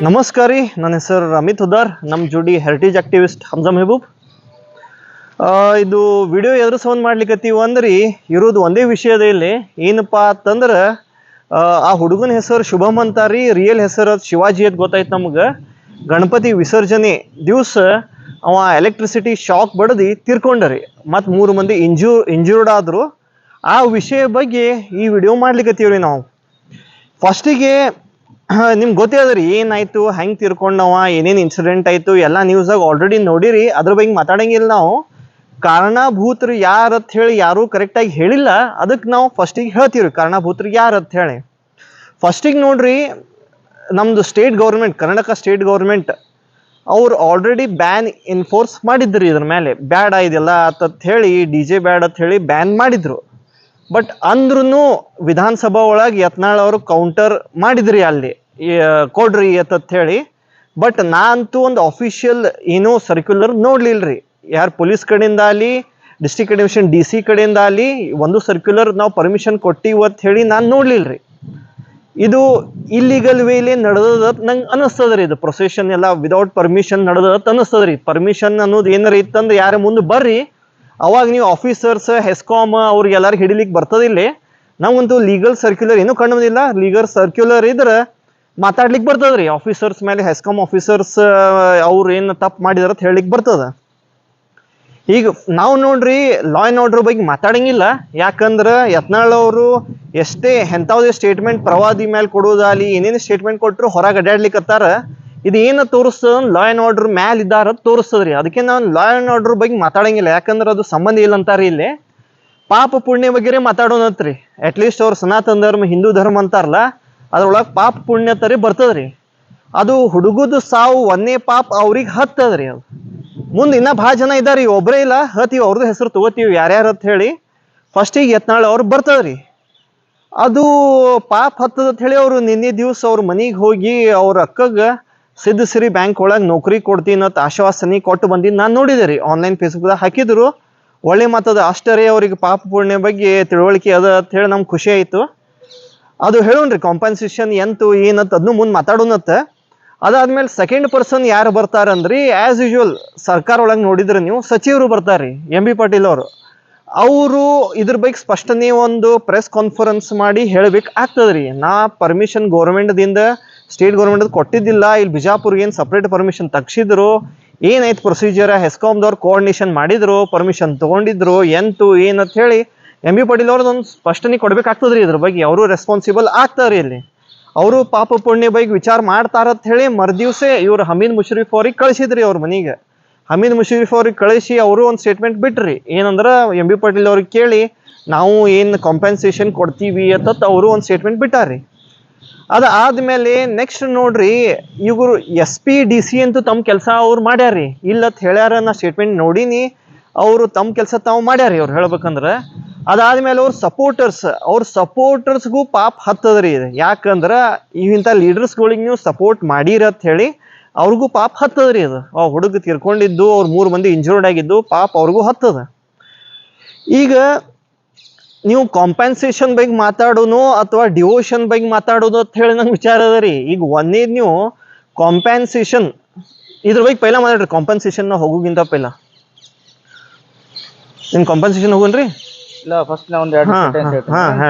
ನಮಸ್ಕಾರ ರೀ, ನನ್ನ ಹೆಸರು ಅಮಿತ್ ಹುದಾರ್. ನಮ್ಮ ಜೋಡಿ ಹೆರಿಟೇಜ್ ಆಕ್ಟಿವಿಸ್ಟ್ ಹಮ್ಜಾ ಮೆಹಬೂಬ್. ಇದು ವಿಡಿಯೋ ಎದ್ರ ಸಂಬಂಧ ಮಾಡ್ಲಿಕ್ಕತ್ತೀವಿ ಅಂದ್ರಿ, ಇರೋದು ಒಂದೇ ವಿಷಯದ ಇಲ್ಲಿ. ಏನಪ್ಪಾ ಅಂತಂದ್ರೆ ಆ ಹುಡುಗನ ಹೆಸರು ಶುಭಮ್ ಅಂತಾರಿ, ರಿಯಲ್ ಹೆಸರು ಶಿವಾಜಿ ಅಂತ ಗೊತ್ತಾಯ್ತು ನಮ್ಗೆ. ಗಣಪತಿ ವಿಸರ್ಜನೆ ದಿವಸ ಅವ ಎಲೆಕ್ಟ್ರಿಸಿಟಿ ಶಾಕ್ ಬಡ್ದು ತೀರ್ಕೊಂಡರಿ, ಮತ್ತು 3 ಮಂದಿ ಇಂಜೂರ್ಡ್ ಆದರು. ಆ ವಿಷಯ ಬಗ್ಗೆ ಈ ವಿಡಿಯೋ ಮಾಡ್ಲಿಕ್ಕತ್ತೀವ್ರಿ ನಾವು. ಫಸ್ಟಿಗೆ ನಿಮ್ಗೆ ಗೊತ್ತೇ ಅದ ರೀ ಏನಾಯ್ತು, ಹೆಂಗೆ ತೀರ್ಕೊಂಡವ, ಏನೇನು ಇನ್ಸಿಡೆಂಟ್ ಆಯಿತು ಎಲ್ಲ ನ್ಯೂಸಾಗ ಆಲ್ರೆಡಿ ನೋಡಿರಿ. ಅದ್ರ ಬಗ್ಗೆ ಮಾತಾಡಂಗಿಲ್ಲ ನಾವು. ಕಾರಣಭೂತರು ಯಾರತ್ ಹೇಳಿ ಯಾರೂ ಕರೆಕ್ಟಾಗಿ ಹೇಳಿಲ್ಲ, ಅದಕ್ಕೆ ನಾವು ಫಸ್ಟಿಗೆ ಹೇಳ್ತೀವಿ ಕಾರಣಭೂತರು ಯಾರತ್ ಹೇಳಿ. ಫಸ್ಟಿಗೆ ನೋಡ್ರಿ, ನಮ್ಮದು state government, Karnataka state government ಅವ್ರು ಆಲ್ರೆಡಿ ಬ್ಯಾನ್ ಎನ್ಫೋರ್ಸ್ ಮಾಡಿದ್ರಿ ಇದ್ರ ಮೇಲೆ. ಬ್ಯಾಡ ಇದೆಲ್ಲ ಅಂತ ಹೇಳಿ, DJ ಬ್ಯಾಡ್ ಅಂತ ಹೇಳಿ ಬ್ಯಾನ್ ಮಾಡಿದ್ರು. ಬಟ್ ಅಂದ್ರೂ ವಿಧಾನಸಭಾ ಒಳಗೆ ಯತ್ನಾಳ್ ಅವರು ಕೌಂಟರ್ ಮಾಡಿದ್ರಿ, ಅಲ್ಲಿ ಕೊಡ್ರಿ ಅಂತ ಹೇಳಿ. ಬಟ್ ನಾ ಅಂತೂ ಒಂದು ಅಫಿಷಿಯಲ್ ಏನೋ ಸರ್ಕ್ಯುಲರ್ ನೋಡ್ಲಿಲ್ರಿ. ಯಾರು ಪೊಲೀಸ್ ಕಡೆಯಿಂದ ಅಲ್ಲಿ, ಡಿಸ್ಟ್ರಿಕ್ಟ್ ಅಡ್ಮಿನಿಸ್ಟ್ರೇಷನ್ DC ಕಡೆಯಿಂದ ಅಲ್ಲಿ ಒಂದು ಸರ್ಕ್ಯುಲರ್ ನಾವು ಪರ್ಮಿಷನ್ ಕೊಟ್ಟಿವಿ ಅಂತ ಹೇಳಿ ನಾನು ನೋಡ್ಲಿಲ್ರಿ. ಇದು ಇಲ್ಲಿಗಲ್ ವೇಲಿ ನಡೆದದ ನಂಗೆ ಅನ್ನಿಸ್ತದ್ರಿ. ಇದು ಪ್ರೊಸೆಷನ್ ಎಲ್ಲ ವಿದೌಟ್ ಪರ್ಮಿಷನ್ ನಡೆದದ ಅನ್ನಿಸ್ತದ್ರಿ. ಪರ್ಮಿಷನ್ ಅನ್ನೋದು ಏನಾರ ಇತ್ತಂದ್ರೆ ಯಾರ ಮುಂದೆ ಬರ್ರಿ, ಅವಾಗ ನೀವು ಆಫೀಸರ್ಸ್ ಹೆಸ್ಕಾಮ್ ಅವ್ರಿಗೆಲ್ಲರೂ ಹಿಡಿಲಿಕ್ಕೆ ಬರ್ತದಿಲ್ಲ. ನಾವಂತೂ ಲೀಗಲ್ ಸರ್ಕ್ಯುಲರ್ ಏನೂ ಕಂಡಿಲ್ಲ. ಲೀಗಲ್ ಸರ್ಕ್ಯುಲರ್ ಇದ್ರೆ ಮಾತಾಡ್ಲಿಕ್ಕೆ ಬರ್ತದ್ರಿ. ಆಫೀಸರ್ಸ್ ಮೇಲೆ ಹೆಸ್ಕಾಮ್ ಆಫೀಸರ್ಸ್ ಅವ್ರು ಏನು ತಪ್ಪು ಮಾಡಿದಾರ ಅಂತ ಹೇಳಲಿಕ್ಕೆ ಬರ್ತದ. ಈಗ ನಾವು ನೋಡ್ರಿ ಲಾ ಆ್ಯಂಡ್ ಆರ್ಡರ್ ಬಗ್ಗೆ ಮಾತಾಡಂಗಿಲ್ಲ. ಯಾಕಂದ್ರೆ ಯತ್ನಾಳ್ ಅವರು ಎಷ್ಟೇ ಎಂಥವುದೇ ಸ್ಟೇಟ್ಮೆಂಟ್ ಪ್ರವಾದಿ ಮೇಲೆ ಕೊಡೋದಾಗಲಿ ಏನೇನು ಸ್ಟೇಟ್ಮೆಂಟ್ ಕೊಟ್ಟರು ಹೊರಗೆ ಅಡ್ಡಾಡ್ಲಿಕ್ಕತ್ತಾರ. ಇದು ಏನು ತೋರಿಸ್ತದ, ಲಾ ಆ್ಯಂಡ್ ಆರ್ಡರ್ ಮ್ಯಾಲ ಇದ್ದಾರ ತೋರಿಸ್ತದ್ರಿ. ಅದಕ್ಕೆ ನಾವು ಲಾ ಆ್ಯಂಡ್ ಆರ್ಡರ್ ಬಗ್ಗೆ ಮಾತಾಡಂಗಿಲ್ಲ, ಯಾಕಂದ್ರೆ ಅದು ಸಂಬಂಧ ಇಲ್ಲ ಅಂತಾರೆ ಇಲ್ಲಿ. ಪಾಪ ಪುಣ್ಯ ಬಗ್ಗೆ ಮಾತಾಡೋಣತ್ರಿ. ಅಟ್ಲೀಸ್ಟ್ ಅವ್ರು ಸನಾತನ ಧರ್ಮ, ಹಿಂದೂ ಧರ್ಮ ಅಂತಾರಲ್ಲ, ಅದ್ರೊಳಗೆ ಪಾಪ ಪುಣ್ಯ ತರಿ ಬರ್ತದ್ರಿ. ಅದು ಹುಡುಗದು ಸಾವು ಒಂದೇ ಪಾಪ ಅವ್ರಿಗೆ ಹತ್ತದ್ರಿ. ಅದು ಮುಂದೆ ಇನ್ನೂ ಭಾಳ ಜನ ಇದ್ದಾರೆ, ಒಬ್ಬರೇ ಇಲ್ಲ, ಹತ್ತೀವಿ ಅವ್ರದ್ದು ಹೆಸರು ತಗೋತೀವಿ ಯಾರ್ಯಾರು ಅಂತ ಹೇಳಿ. ಫಸ್ಟಿಗೆ ಯತ್ನಾಳ್ ಅವ್ರು ಬರ್ತದ್ರಿ. ಅದು ಪಾಪ ಹತ್ತದ ಅಂತ ಹೇಳಿ ಅವರು ನಿನ್ನೆ ದಿವಸ ಅವ್ರ ಮನೆಗೆ ಹೋಗಿ ಅವ್ರ ಅಕ್ಕಗೆ ಸಿದ್ಧಸಿರಿ ಬ್ಯಾಂಕ್ ಒಳಗೆ ನೌಕರಿ ಕೊಡ್ತೀನಿ ಅಂತ ಆಶ್ವಾಸನೆ ಕೊಟ್ಟು ಬಂದಿದ್ದು ನಾನು ನೋಡಿದೆ ರೀ. ಆನ್ಲೈನ್ ಫೇಸ್ಬುಕ್ದಾಗ ಹಾಕಿದ್ರು. ಒಳ್ಳೆ ಮಾತದ. ಅಷ್ಟರೇ ಅವ್ರಿಗೆ ಪಾಪ ಪುಣ್ಯ ಬಗ್ಗೆ ತಿಳುವಳಿಕೆ ಅದ ಅಂತ ಹೇಳಿ ನಮ್ಗೆ ಖುಷಿ ಆಯಿತು. ಅದು ಹೇಳೋಣ್ರಿ, ಕಾಂಪನ್ಸೇಷನ್ ಎಂತು ಏನಂತ ಅದನ್ನು ಮುಂದೆ ಮಾತಾಡೋಣತ್ತ. ಅದಾದ್ಮೇಲೆ ಸೆಕೆಂಡ್ ಪರ್ಸನ್ ಯಾರು ಬರ್ತಾರಂದ್ರಿ, ಆ್ಯಸ್ ಯೂಶುವಲ್ ಸರ್ಕಾರ ಒಳಗೆ ನೋಡಿದ್ರೆ ನೀವು ಸಚಿವರು ಬರ್ತಾರ್ರಿ, MB ಪಾಟೀಲ್ ಅವರು ಇದ್ರ ಬಗ್ಗೆ ಸ್ಪಷ್ಟನೆ ಒಂದು ಪ್ರೆಸ್ ಕಾನ್ಫರೆನ್ಸ್ ಮಾಡಿ ಹೇಳ್ಬೇಕು ಆಗ್ತದ್ರಿ. ನಾ ಪರ್ಮಿಷನ್ ಗೌರ್ಮೆಂಟ್ದಿಂದ, ಸ್ಟೇಟ್ ಗೌರ್ಮೆಂಟ್ ಕೊಟ್ಟಿದ್ದಿಲ್ಲ, ಇಲ್ಲಿ ಬಿಜಾಪುರ್ಗೆ ಏನು ಸಪ್ರೇಟ್ ಪರ್ಮಿಷನ್ ತಗ್ಸಿದ್ರು, ಏನಾಯ್ತು ಪ್ರೊಸೀಜರ್, ಹೆಸ್ಕಾಮ್ದವ್ರು ಕೋಆರ್ಡಿನೇಷನ್ ಮಾಡಿದ್ರು, ಪರ್ಮಿಷನ್ ತೊಗೊಂಡಿದ್ರು, ಎಂತು ಏನಂತ ಹೇಳಿ MB ಪಾಟೀಲ್ ಅವ್ರದ್ದು ಒಂದು ಸ್ಪಷ್ಟನೆ ಕೊಡ್ಬೇಕಾಗ್ತದ್ರಿ. ಇದ್ರ ಬಗ್ಗೆ ಅವರು ರೆಸ್ಪಾನ್ಸಿಬಲ್ ಆಗ್ತಾರ್ರಿ. ಇಲ್ಲಿ ಅವರು ಪಾಪ ಪುಣ್ಯ ಬಗ್ಗೆ ವಿಚಾರ ಮಾಡ್ತಾರಂತ ಹೇಳಿ ಮರುದಿವ್ಸ ಇವ್ರು ಹಮೀದ್ ಮುಷರೀಫ್ ಅವ್ರಿಗೆ ಕಳಿಸಿದ್ರಿ ಅವ್ರ ಮನೆಗೆ. ಹಮೀದ್ ಮುಷರೀಫ್ ಅವ್ರಿಗೆ ಕಳಿಸಿ ಅವರು ಒಂದು ಸ್ಟೇಟ್ಮೆಂಟ್ ಬಿಟ್ರಿ. ಏನಂದ್ರೆ MB ಪಾಟೀಲ್ ಅವ್ರಿಗೆ ಕೇಳಿ ನಾವು ಏನು ಕಾಂಪನ್ಸೇಷನ್ ಕೊಡ್ತೀವಿ ಅಂತ ಅವರು ಒಂದು ಸ್ಟೇಟ್ಮೆಂಟ್ ಬಿಟ್ಟಾರ್ರಿ. ಅದಾದ್ಮೇಲೆ ನೆಕ್ಸ್ಟ್ ನೋಡ್ರಿ, ಇವರು SP DC ಅಂತೂ ತಮ್ಮ ಕೆಲಸ ಅವ್ರು ಮಾಡ್ಯಾರ್ರಿ. ಇಲ್ಲತ್ ಹೇಳ್ಯಾರ, ನಾ ಸ್ಟೇಟ್ಮೆಂಟ್ ನೋಡಿನಿ. ಅವರು ತಮ್ಮ ಕೆಲಸ ತಾವು ಮಾಡ್ಯಾರಿ ಅವ್ರು ಹೇಳ್ಬೇಕಂದ್ರೆ. ಅದಾದ್ಮೇಲೆ ಅವ್ರ ಸಪೋರ್ಟರ್ಸ್ಗೂ ಪಾಪ ಹತ್ತದ್ರಿ. ಯಾಕಂದ್ರೆ ಇಂಥ ಲೀಡರ್ಸ್ಗಳಿಗೆ ನೀವು ಸಪೋರ್ಟ್ ಮಾಡಿರತ್ ಹೇಳಿ ಅವ್ರಿಗೂ ಪಾಪ ಹತ್ತದ್ರಿ. ಅದು ಆ ಹುಡುಗ ತೀರ್ಕೊಂಡಿದ್ದು, ಅವ್ರು 3 ಮಂದಿ ಇಂಜೂರ್ಡ್ ಆಗಿದ್ದು ಪಾಪ ಅವ್ರಿಗೂ ಹತ್ತದ. ಈಗ ನೀವು ಕಾಂಪನ್ಸೇಷನ್ ಬಗ್ಗೆ ಮಾತಾಡೋನು ಅಥವಾ ಡಿವೋಷನ್ ಬಗ್ಗೆ ಮಾತಾಡೋದು ಅಂತ ಹೇಳಿ ನಂಗೆ ವಿಚಾರ ಅದ ರೀ. ಈಗ ಒಂದೇದು ನೀವು ಕಾಂಪನ್ಸೇಷನ್ ಇದ್ರ ಬಗ್ಗೆ ಪೈಲ ಮಾತಾಡ್ರಿ. ಕಾಂಪನ್ಸೇಷನ್ ಹೋಗೋಗಿಂತ ಪೈಲ ನಿಮ್ ಕಾಂಪನ್ಸೇಷನ್ ಹೋಗನ್ರಿ. ಇಲ್ಲ, ಫಸ್ಟ್ ನಾ ಒಂದು 2 ಸೆಂಟೆನ್ಸ್ ಹೇಳ್ತೀನಿ.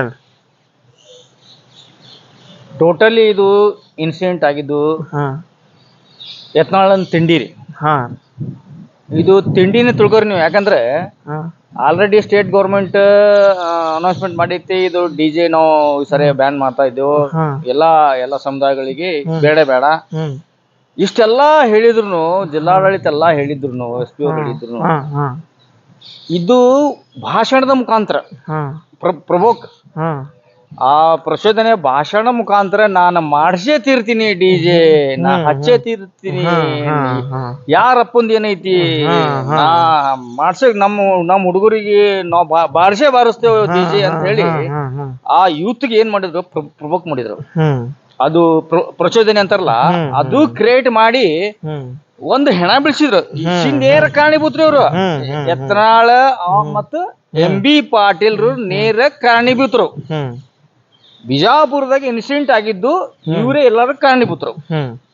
ಟೋಟಲಿ ಇದು ಇನ್ಸಿಡೆಂಟ್ ಆಗಿದ್ದು ಯತ್ನಾಳನ್ ತಿಂಡಿ ರೀ. ಇದು ತಿಂಡಿನೇ ತಿಳ್ಕೊರಿ ನೀವು. ಯಾಕಂದ್ರೆ ಆಲ್ರೆಡಿ ಸ್ಟೇಟ್ ಗೌರ್ಮೆಂಟ್ ಅನೌನ್ಸ್ಮೆಂಟ್ ಮಾಡೈತಿ, ಇದು DJ ನಾವು ಈ ಸರಿ ಬ್ಯಾನ್ ಮಾಡ್ತಾ ಇದ್ದೇವೆ, ಎಲ್ಲ ಸಮುದಾಯಗಳಿಗೆ ಬೇಡ. ಇಷ್ಟೆಲ್ಲಾ ಹೇಳಿದ್ರು, ಜಿಲ್ಲಾಡಳಿತ ಎಲ್ಲ ಹೇಳಿದ್ರು, SP ಅವ್ರು ಹೇಳಿದ್ರು. ಇದು ಭಾಷಣದ ಮುಖಾಂತರ ಪ್ರಭೋಕ್, ಆ ಪ್ರಚೋದನೆ ಭಾಷಣ ಮುಖಾಂತರ ನಾನು ಮಾಡಿಸೇ ತೀರ್ತೀನಿ, DJ ನಾ ಹಚ್ಚೇ ತೀರ್ತೀನಿ, ಯಾರಪ್ಪಂದು ಏನೈತಿ ನಾ ಮಾಡ್ಸಕ್ ನಮ್ಮ ಹುಡುಗರಿಗೆ ನಾವು ಬಾರಿಸ್ತೇವೆ DJ ಅಂತ ಹೇಳಿ ಆ ಯೂತ್ಗೆ ಏನ್ ಮಾಡಿದ್ರು, ಪ್ರಭೋಕ್ ಮಾಡಿದ್ರು. ಅದು ಪ್ರಚೋದನೆ ಅಂತಾರಲ್ಲ, ಅದು ಕ್ರಿಯೇಟ್ ಮಾಡಿ ಒಂದು ಹೆಣ ಬೀಳ್ಸಿದ್ರು. ನೇರ ಕಾರಣೀಭೂತ್ರಿ ಅವರು. ಯತ್ನಾಳ ಮತ್ತು MB ಪಾಟೀಲ್ರು ನೇರ ಕಾರಣೀಭೂತರು. ಬಿಜಾಪುರದಾಗ ಇನ್ಸಿಡೆಂಟ್ ಆಗಿದ್ದು ಇವರೇ ಎಲ್ಲಾರು ಕಾರಣೀಭೂತರು.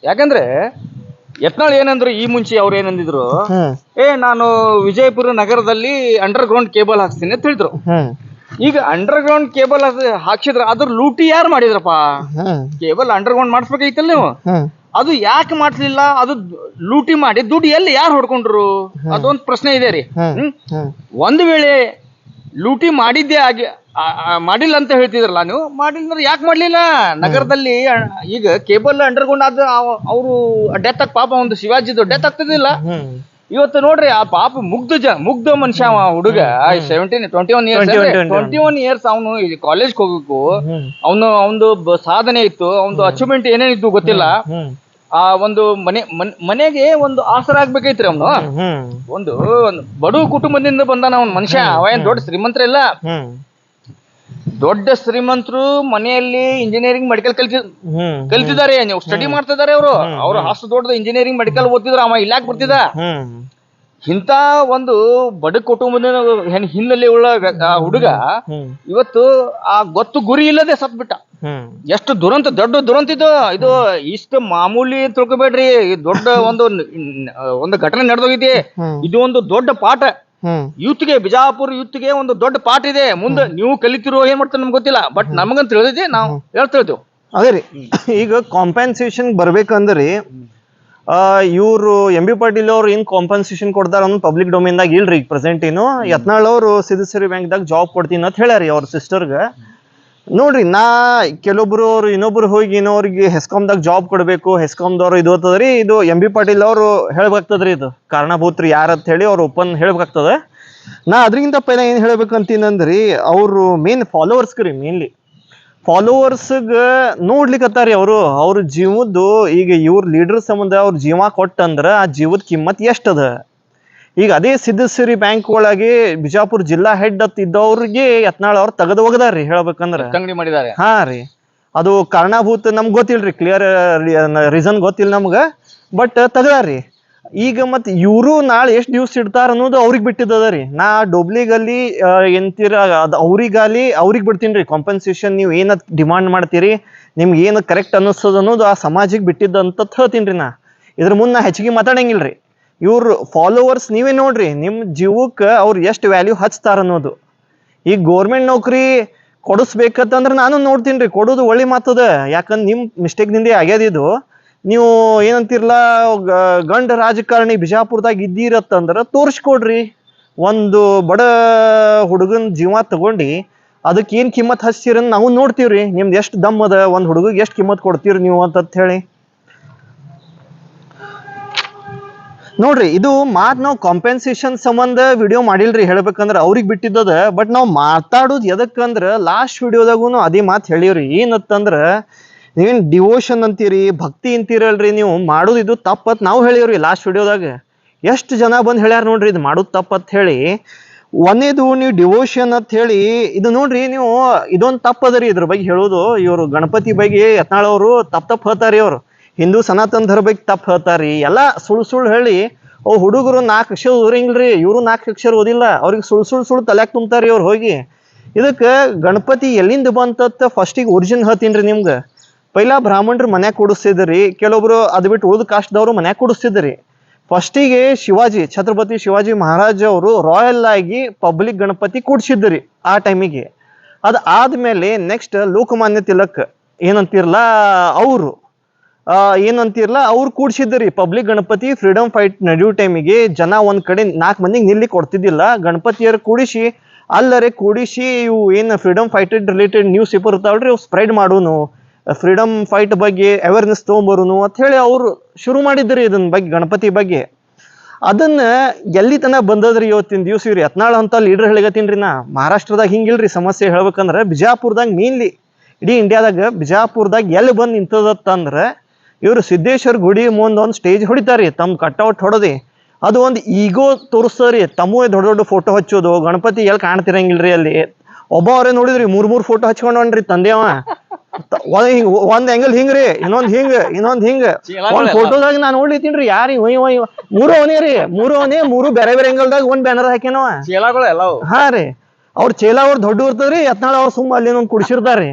ಯಾಕಂದ್ರೆ ಯತ್ನಾಳ್ ಏನಂದ್ರು ಈ ಮುಂಚೆ ಅವ್ರು ಏನಂದಿದ್ರು, ನಾನು ವಿಜಯಪುರ ನಗರದಲ್ಲಿ ಅಂಡರ್ ಗ್ರೌಂಡ್ ಕೇಬಲ್ ಹಾಕ್ಸ್ತೀನಿ ಅಂತ ಹೇಳಿದ್ರು. ಈಗ ಅಂಡರ್ ಗ್ರೌಂಡ್ ಕೇಬಲ್ ಹಾಕ್ಸಿದ್ರ ಅದ್ರ ಲೂಟಿ ಯಾರು ಮಾಡಿದ್ರಪ್ಪ? ಕೇಬಲ್ ಅಂಡರ್ ಗ್ರೌಂಡ್ ಮಾಡಿಸ್ಬೇಕೈತಲ್ಲ ನೀವು, ಅದು ಯಾಕೆ ಮಾಡ್ಲಿಲ್ಲ? ಅದು ಲೂಟಿ ಮಾಡಿ ದುಡ್ಡು ಎಲ್ಲಿ ಯಾರು ಹೊಡ್ಕೊಂಡ್ರು? ಅದೊಂದು ಪ್ರಶ್ನೆ ಇದೆ ರೀ. ಒಂದು ವೇಳೆ ಲೂಟಿ ಮಾಡಿದ್ದೇ ಮಾಡಿಲ್ಲ ಅಂತ ಹೇಳ್ತಿದ್ರಲ್ಲ ನೀವು, ಮಾಡಿಲ್ಲ ಯಾಕೆ ಮಾಡ್ಲಿಲ್ಲ? ನಗರದಲ್ಲಿ ಈಗ ಕೇಬಲ್ ಅಂಡರ್ ಗ್ರೌಂಡ್ ಆದ ಅವರು ಡೆತ್ ಪಾಪ ಒಂದು ಶಿವಾಜಿದು ಡೆತ್ ಆಗ್ತದಿಲ್ಲ. ಇವತ್ತು ನೋಡ್ರಿ ಆ ಪಾಪ ಮುಗ್ಧ ಮನುಷ್ಯ ಹುಡುಗ 21 ಇಯರ್ಸ್ ಅವನು ಕಾಲೇಜ್ ಹೋಗ್ಬೇಕು, ಅವನು ಸಾಧನೆ ಇತ್ತು, ಅವನು ಅಚೀವ್ಮೆಂಟ್ ಏನೇನಿತ್ತು ಗೊತ್ತಿಲ್ಲ. ಆ ಒಂದು ಮನೆಗೆ ಒಂದು ಆಸರ ಆಗ್ಬೇಕೈತ್ರಿ. ಅವನು ಒಂದು ಬಡ ಕುಟುಂಬದಿಂದ ಬಂದಾನ ಅವನ್ ಮನುಷ್ಯ. ಅವ ಏನ್ ದೊಡ್ಡ ಶ್ರೀಮಂತರ ಇಲ್ಲ. ದೊಡ್ಡ ಶ್ರೀಮಂತರು ಮನೆಯಲ್ಲಿ ಇಂಜಿನಿಯರಿಂಗ್ ಮೆಡಿಕಲ್ ಕಲ್ತಿದ್ದಾರೆ, ನೀವು ಸ್ಟಡಿ ಮಾಡ್ತಿದ್ದಾರೆ. ಅವ್ರು ಅಷ್ಟು ದೊಡ್ಡ ಇಂಜಿನಿಯರಿಂಗ್ ಮೆಡಿಕಲ್ ಓದ್ತಿದ್ರು, ಅವ ಇಲ್ಲಾಕ್ ಬರ್ತಿದ್ದ. ಇಂತ ಒಂದು ಬಡ ಕುಟುಂಬದ ಹಿನ್ನೆಲೆ ಉಳ್ಳ ಹುಡುಗ ಇವತ್ತು ಆ ಗೊತ್ತು ಗುರಿ ಇಲ್ಲದೆ ಸತ್ ಬಿಟ್ಟ. ಎಷ್ಟು ದುರಂತ, ದೊಡ್ಡ ದುರಂತ ಇದು ಇಷ್ಟು ಮಾಮೂಲಿ ತಿಳ್ಕೊಬೇಡ್ರಿ. ದೊಡ್ಡ ಒಂದು ಘಟನೆ ನಡೆದೋಗಿದೆ. ಇದು ಒಂದು ದೊಡ್ಡ ಪಾಠ ಯೂತ್ಗೆ, ಬಿಜಾಪುರ ಯೂತ್ಗೆ ಒಂದು ದೊಡ್ಡ ಪಾಠ ಇದೆ. ಮುಂದೆ ನೀವು ಕಲಿತಿರೋ ಏನ್ ಮಾಡ್ತಾರೆ ನಮ್ಗೆ ಗೊತ್ತಿಲ್ಲ, ಬಟ್ ನಮಗಂತ ತಿಳಿದಿದೆ, ನಾವು ಹೇಳ್ತೇವೆ. ಅದೇ ರೀ, ಈಗ ಕಾಂಪೆನ್ಸೇಷನ್ ಬರ್ಬೇಕಂದ್ರಿ ಇವ್ರು ಎಂ ಬಿ ಪಾಟೀಲ್ ಅವ್ರು ಏನ್ ಕಾಂಪೆನ್ಸೇಷನ್ ಕೊಡ್ತಾರ ಅನ್ನೋ ಪಬ್ಲಿಕ್ ಡೊಮೇನ್ದಾಗ ಇಲ್ರಿ. ಈಗ ಪ್ರೆಸೆಂಟ್ ಏನು ಯತ್ನಾಳ್ ಅವರು ಸಿದ್ದಸರಿ ಬ್ಯಾಂಕ್ದಾಗ ಜಾಬ್ ಕೊಡ್ತೀನಿ ಅಂತ ಹೇಳ್ಯಾರಿ ಅವ್ರ ಸಿಸ್ಟರ್ಗ. ನೋಡ್ರಿ, ಕೆಲವೊಬ್ರು ಅವ್ರು ಇನ್ನೊಬ್ರು ಹೋಗಿ ಇನ್ನೋರಿಗೆ ಹೆಸ್ಕಾಮ್ದಾಗ ಜಾಬ್ ಕೊಡ್ಬೇಕು, ಹೆಸ್ಕಾಮ್ದವ್ರು ಇದು ಹೋಗ್ತದ್ರಿ. ಇದು ಎಂ ಬಿ ಪಾಟೀಲ್ ಅವ್ರು ಹೇಳ್ಬೇಕಾಗ್ತದ್ರಿ, ಇದು ಕಾರಣಭೂತ್ರಿ ಯಾರಂತ ಹೇಳಿ ಅವ್ರು ಓಪನ್ ಹೇಳ್ಬೇಕಾಗ್ತದ. ಅದ್ರಿಂದ ಪೈಲ ಏನ್ ಹೇಳ್ಬೇಕಂತೀನಂದ್ರಿ, ಅವ್ರು ಮೇನ್ ಫಾಲೋವರ್ಸ್ಗ್ರಿ, ಮೇನ್ಲಿ ಫಾಲೋವರ್ಸ್ಗ ನೋಡ್ಲಿಕ್ಕತ್ತಾರಿ ಅವ್ರ ಜೀವದ್ದು. ಈಗ ಇವ್ರ ಲೀಡರ್ ಸಂಬಂಧ ಅವ್ರ ಜೀವ ಕೊಟ್ಟಂದ್ರ ಆ ಜೀವದ ಕಿಮ್ಮತ್ ಎಷ್ಟದ? ಈಗ ಅದೇ ಸಿದ್ದಸರಿ ಬ್ಯಾಂಕ್ ಒಳಗೆ ಬಿಜಾಪುರ ಜಿಲ್ಲಾ ಹೆಡ್ ಇದ್ದವ್ರಿಗೆ ಯತ್ನಾಳ್ ಅವ್ರು ತೆಗೆದು ಒಗದಾರ್ರಿ ಹೇಳ್ಬೇಕಂದ್ರ. ಹಾ ರೀ, ಅದು ಕಾರಣಭೂತ ನಮ್ಗೆ ಗೊತ್ತಿಲ್ರಿ, ಕ್ಲಿಯರ್ ರೀಸನ್ ಗೊತ್ತಿಲ್ಲ ನಮ್ಗ, ಬಟ್ ತೆಗದಾರ್ರಿ. ಈಗ ಮತ್ ಇವರು ನಾಳೆ ಎಷ್ಟ್ ದಿವ್ಸ ಇಡ್ತಾರ ಅನ್ನೋದು ಅವ್ರಿಗೆ ಬಿಟ್ಟಿದ್ದದ ರೀ. ಡೊಬ್ಲಿಗಲ್ಲಿ ಎಂತೀರ ಅದ್ ಅವ್ರಿಗೆ ಬಿಡ್ತೀನಿ ಕಾಂಪನ್ಸೇಷನ್. ನೀವು ಏನ ಡಿಮಾಂಡ್ ಮಾಡ್ತೀರಿ, ನಿಮ್ಗೆ ಏನು ಕರೆಕ್ಟ್ ಅನ್ನಿಸ್ತದ ಅನ್ನೋದು ಆ ಸಮಾಜಕ್ಕೆ ಬಿಟ್ಟಿದ್ದಂತ ಹೇಳ್ತೀನಿ ರೀ. ಇದ್ರ ಮುಂದೆ ಹೆಚ್ಚಿಗೆ ಮಾತಾಡಂಗಿಲ್ರಿ. ಇವ್ರ ಫಾಲೋವರ್ಸ್ ನೀವೇ ನೋಡ್ರಿ, ನಿಮ್ ಜೀವಕ್ಕೆ ಅವ್ರು ಎಷ್ಟು ವ್ಯಾಲ್ಯೂ ಹಚ್ತಾರ ಅನ್ನೋದು. ಈಗ ಗೋರ್ಮೆಂಟ್ ನೌಕರಿ ಕೊಡಿಸ್ಬೇಕಂತಂದ್ರೆ ನಾನು ನೋಡ್ತೀನಿ ರೀ, ಕೊಡೋದು ಒಳ್ಳೆ ಮಾತದ. ಯಾಕಂದ್ರೆ ನಿಮ್ ಮಿಸ್ಟೇಕ್ನಿಂದ ಆಗ್ಯದಿದು. ನೀವು ಏನಂತಿರ್ಲ ಗಂಡ ರಾಜಕಾರಣಿ ಬಿಜಾಪುರದಾಗ ಇದ್ದೀರತ್ತಂದ್ರ ತೋರಿಸ್ಕೊಡ್ರಿ. ಒಂದು ಬಡ ಹುಡುಗನ ಜೀವ ತಗೊಂಡು ಅದಕ್ಕೆ ಏನ್ ಕಿಮ್ಮತ್ ಹಚ್ತೀರ ನಾವು ನೋಡ್ತೀವ್ರಿ. ನಿಮ್ದು ಎಷ್ಟು ದಮ್ ಅದ, ಒಂದ್ ಹುಡುಗಿಗೆ ಎಷ್ಟು ಕಿಮ್ಮತ್ ಕೊಡ್ತೀರಿ ನೀವು ಅಂತ ಹೇಳಿ ನೋಡ್ರಿ. ಇದು ನಾವು ಕಾಂಪೆನ್ಸೇಷನ್ ಸಂಬಂಧ ವಿಡಿಯೋ ಮಾಡಿಲ್ರಿ, ಹೇಳ್ಬೇಕಂದ್ರ ಅವ್ರಿಗೆ ಬಿಟ್ಟಿದ್ದದ. ಬಟ್ ನಾವು ಮಾತಾಡೋದು ಎದಕ್ಕಂದ್ರ ಲಾಸ್ಟ್ ವಿಡಿಯೋದಾಗೂ ಅದೇ ಮಾತು ಹೇಳಿವ್ರಿ. ಏನತ್ತಂದ್ರ, ನೀವೇನ್ ಡಿವೋಷನ್ ಅಂತೀರಿ, ಭಕ್ತಿ ಅಂತೀರಲ್ರಿ, ನೀವು ಮಾಡೋದು ಇದು ತಪ್ಪತ್ ನಾವು ಹೇಳಿವ್ರಿ ಲಾಸ್ಟ್ ವಿಡಿಯೋದಾಗ. ಎಷ್ಟು ಜನ ಬಂದು ಹೇಳ್ಯಾರ ನೋಡ್ರಿ ಇದು ಮಾಡೋದು ತಪ್ಪತ್ ಹೇಳಿ. ಒಂದೇದು ನೀವು ಡಿವೋಷನ್ ಅಂತ ಹೇಳಿ ಇದು ನೋಡ್ರಿ, ನೀವು ಇದೊಂದು ತಪ್ಪದರಿ ಇದ್ರ ಬಗ್ಗೆ ಹೇಳೋದು. ಇವರು ಗಣಪತಿ ಬಗ್ಗೆ ಯತ್ನಾಳ್ ಅವರು ತಪ್ಪು ಹೇಳ್ತಾರಿ. ಅವ್ರು ಹಿಂದೂ ಸನಾತನ ಧರ್ಮ ಬಗ್ಗೆ ತಪ್ಪು ಹೇಳ್ತಾರಿ. ಎಲ್ಲ ಸುಳ್ಳು ಹೇಳಿ ಹುಡುಗರು 4 ಅಕ್ಷರ ಓದಿರಂಗಿಲ್ರಿ, ಇವರು 4 ಅಕ್ಷರ ಓದಿಲ್ಲ, ಅವ್ರಿಗೆ ಸುಳ್ಳು ತಲ್ಯಾಕ್ ತುಂಬ್ತಾರಿ ಅವ್ರು ಹೋಗಿ. ಇದಕ್ಕೆ ಗಣಪತಿ ಎಲ್ಲಿಂದ ಬಂತತ್ ಫಸ್ಟಿಗೆ ಒರಿಜಿನ್ ಹೇಳ್ತೀನಿ ನಿಮ್ಗೆ. ಪೈಲಾ ಬ್ರಾಹ್ಮಣರು ಮನ್ಯಾಗ ಕೂಡಿಸ್ತಿದ್ರಿ, ಕೆಲವೊಬ್ರು ಅದು ಬಿಟ್ಟು ಉಳಿದ ಕಾಸ್ಟ್ದವ್ರು ಮನ್ಯಾಗ ಕೂಡಿಸ್ತಿದ್ರಿ. ಫಸ್ಟಿಗೆ ಛತ್ರಪತಿ ಶಿವಾಜಿ ಮಹಾರಾಜ್ ಅವರು ರಾಯಲ್ ಆಗಿ ಪಬ್ಲಿಕ್ ಗಣಪತಿ ಕೂಡ್ಸಿದ್ರಿ ಆ ಟೈಮಿಗೆ. ಅದು ಆದ್ಮೇಲೆ ನೆಕ್ಸ್ಟ್ ಲೋಕಮಾನ್ಯ ತಿಲಕ್ ಅವ್ರು ಕೂಡ್ಸಿದ್ರಿ ಪಬ್ಲಿಕ್ ಗಣಪತಿ. ಫ್ರೀಡಮ್ ಫೈಟ್ ನಡೆಯೋ ಟೈಮಿಗೆ ಜನ ಒಂದ್ ಕಡೆ 4 ಮಂದಿಗೆ ನಿಲ್ಲಿ ಕೊಡ್ತಿದ್ದಿಲ್ಲ, ಗಣಪತಿಯರು ಕೂಡಿಸಿ ಇವು ಏನು freedom fight related newspaper ಇರ್ತಾವಲ್ರಿ, ಅವು ಸ್ಪ್ರೆಡ್ ಮಾಡೋನು, ಫ್ರೀಡಮ್ ಫೈಟ್ ಬಗ್ಗೆ ಅವೇರ್ನೆಸ್ ತೊಗೊಂಬರೋನು ಅಂತ ಹೇಳಿ ಅವ್ರು ಶುರು ಮಾಡಿದ್ರಿ ಇದನ್ನ ಬಗ್ಗೆ, ಗಣಪತಿ ಬಗ್ಗೆ. ಅದನ್ನ ಎಲ್ಲಿ ತನ ಬಂದದ್ರಿ ಇವತ್ತಿನ ದಿವ್ಸ. ಇವ್ರಿ ಯತ್ನಾಳ್ ಅಂತ ಲೀಡರ್ ಹೇಳಿಗತ್ತೀನ್ರಿ ನಾ. ಮಹಾರಾಷ್ಟ್ರದಾಗ ಹಿಂಗಿಲ್ರಿ ಸಮಸ್ಯೆ ಹೇಳ್ಬೇಕಂದ್ರ, ಬಿಜಾಪುರದಾಗ ಮೇನ್ಲಿ ಇಡೀ ಇಂಡಿಯಾದಾಗ ಬಿಜಾಪುರದಾಗ ಎಲ್ಲಿ ಬಂದು ನಿಂತದತ್ತಂದ್ರ, ಇವ್ರು ಸಿದ್ದೇಶ್ವರ ಗುಡಿ ಮುಂದೆ ಒಂದು ಸ್ಟೇಜ್ ಹೊಡಿತಾರಿ, ತಮ್ಮ ಕಟ್ಔಟ್ ಹೊಡೋದಿ. ಅದು ಒಂದು ಈಗೋ ತೋರಿಸ್ತಾರಿ, ತಮ್ಮ ದೊಡ್ಡ ಫೋಟೋ ಹಚ್ಚೋದು. ಗಣಪತಿ ಎಲ್ಲಿ ಕಾಣ್ತಿರಂಗಿಲ್ರಿ ಅಲ್ಲಿ. ಒಬ್ಬವರೇ ನೋಡಿದ್ರಿ 3 ಫೋಟೋ ಹಚ್ಕೊಂಡ್ರಿ ತಂದೆವ. ಒಂದ್ ಆಂಗಲ್ ಹಿಂಗ್ರಿ, ಇನ್ನೊಂದ್ ಹಿಂಗ ಒಂದ್ ಫೋಟೋದಾಗ ನಾನ್ ನೋಡ್ಲಿತ್ತೀನ್ರಿ. ಯಾರಿ ಮೂರು ಅವನೇ 3 ಬೇರೆ ಆಂಗಲ್ದಾಗ ಒಂದ್ ಬ್ಯಾನರ್ ಹಾಕ್ಯಾನವ. ಹಾ ರೀ, ಅವ್ರ ಚೇಲ ಅವ್ರ ದೊಡ್ಡ ಇರ್ತದ್ರಿ, ಯತ್ನಾಳ್ ಅವ್ರ ಸುಮ್ಮ ಅಲ್ಲಿ ಕುಡಿಸಿರ್ತಾರಿ.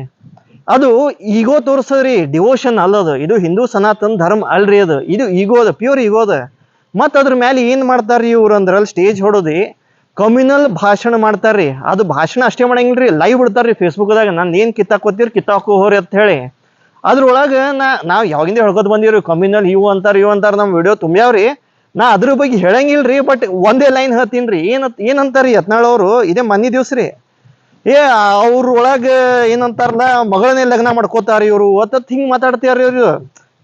ಅದು ಈಗೋ ತೋರಿಸದ್ರಿ, ಡಿವೋಷನ್ ಅಲ್ಲದು. ಇದು ಹಿಂದೂ ಸನಾತನ ಧರ್ಮ ಅಲ್ರಿ, ಇದು ಈಗೋ ಅದ, ಪ್ಯೂರ್ ಈಗೋ ಅದ. ಮತ್ತು ಅದ್ರ ಮೇಲೆ ಏನು ಮಾಡ್ತಾರ್ರಿ ಇವ್ರು ಅಂದ್ರಲ್ಲಿ ಸ್ಟೇಜ್ ಹೊಡೋದಿ ಕಮ್ಯುನಲ್ ಭಾಷಣ ಮಾಡ್ತಾರ್ರಿ. ಅದು ಭಾಷಣ ಅಷ್ಟೇ ಮಾಡಂಗಿಲ್ರಿ, ಲೈವ್ ಬಿಡ್ತಾರ್ರಿ ಫೇಸ್ಬುಕ್ದಾಗ. ನಾನು ಏನು ಕಿತ್ತಾಕೋತೀರಿ ಕಿತ್ತಾಕೋ ಹೋರಿ ಅಂತ ಹೇಳಿ. ಅದ್ರೊಳಗೆ ನಾವು ಯಾವಾಗಿಂದ ಹೇಳ್ಕೊತ ಬಂದಿವ್ರಿ, ಕಮ್ಯುನಲ್ ಇವು ಅಂತಾರೆ ನಮ್ಮ ವಿಡಿಯೋ ತುಂಬ್ಯಾವ್ರಿ. ನಾ ಅದ್ರ ಬಗ್ಗೆ ಹೇಳಂಗಿಲ್ರಿ, ಬಟ್ ಒಂದೇ ಲೈನ್ ಹೇಳ್ತೀನಿ ರೀ. ಏನಂತಾರಿ ಯತ್ನಾಳ್ ಅವರು, ಇದೇ ಮೊನ್ನೆ ದಿವ್ಸ ರೀ, ಅವ್ರ ಒಳಗೆ ಏನಂತಾರಲ್ಲ ಮಗಳನ್ನೇ ಲಗ್ನ ಮಾಡ್ಕೋತಾರ ಇವರು ಒತ್ತತ್ ಹಿಂಗೆ ಮಾತಾಡ್ತಾರ ಇವ್ರು.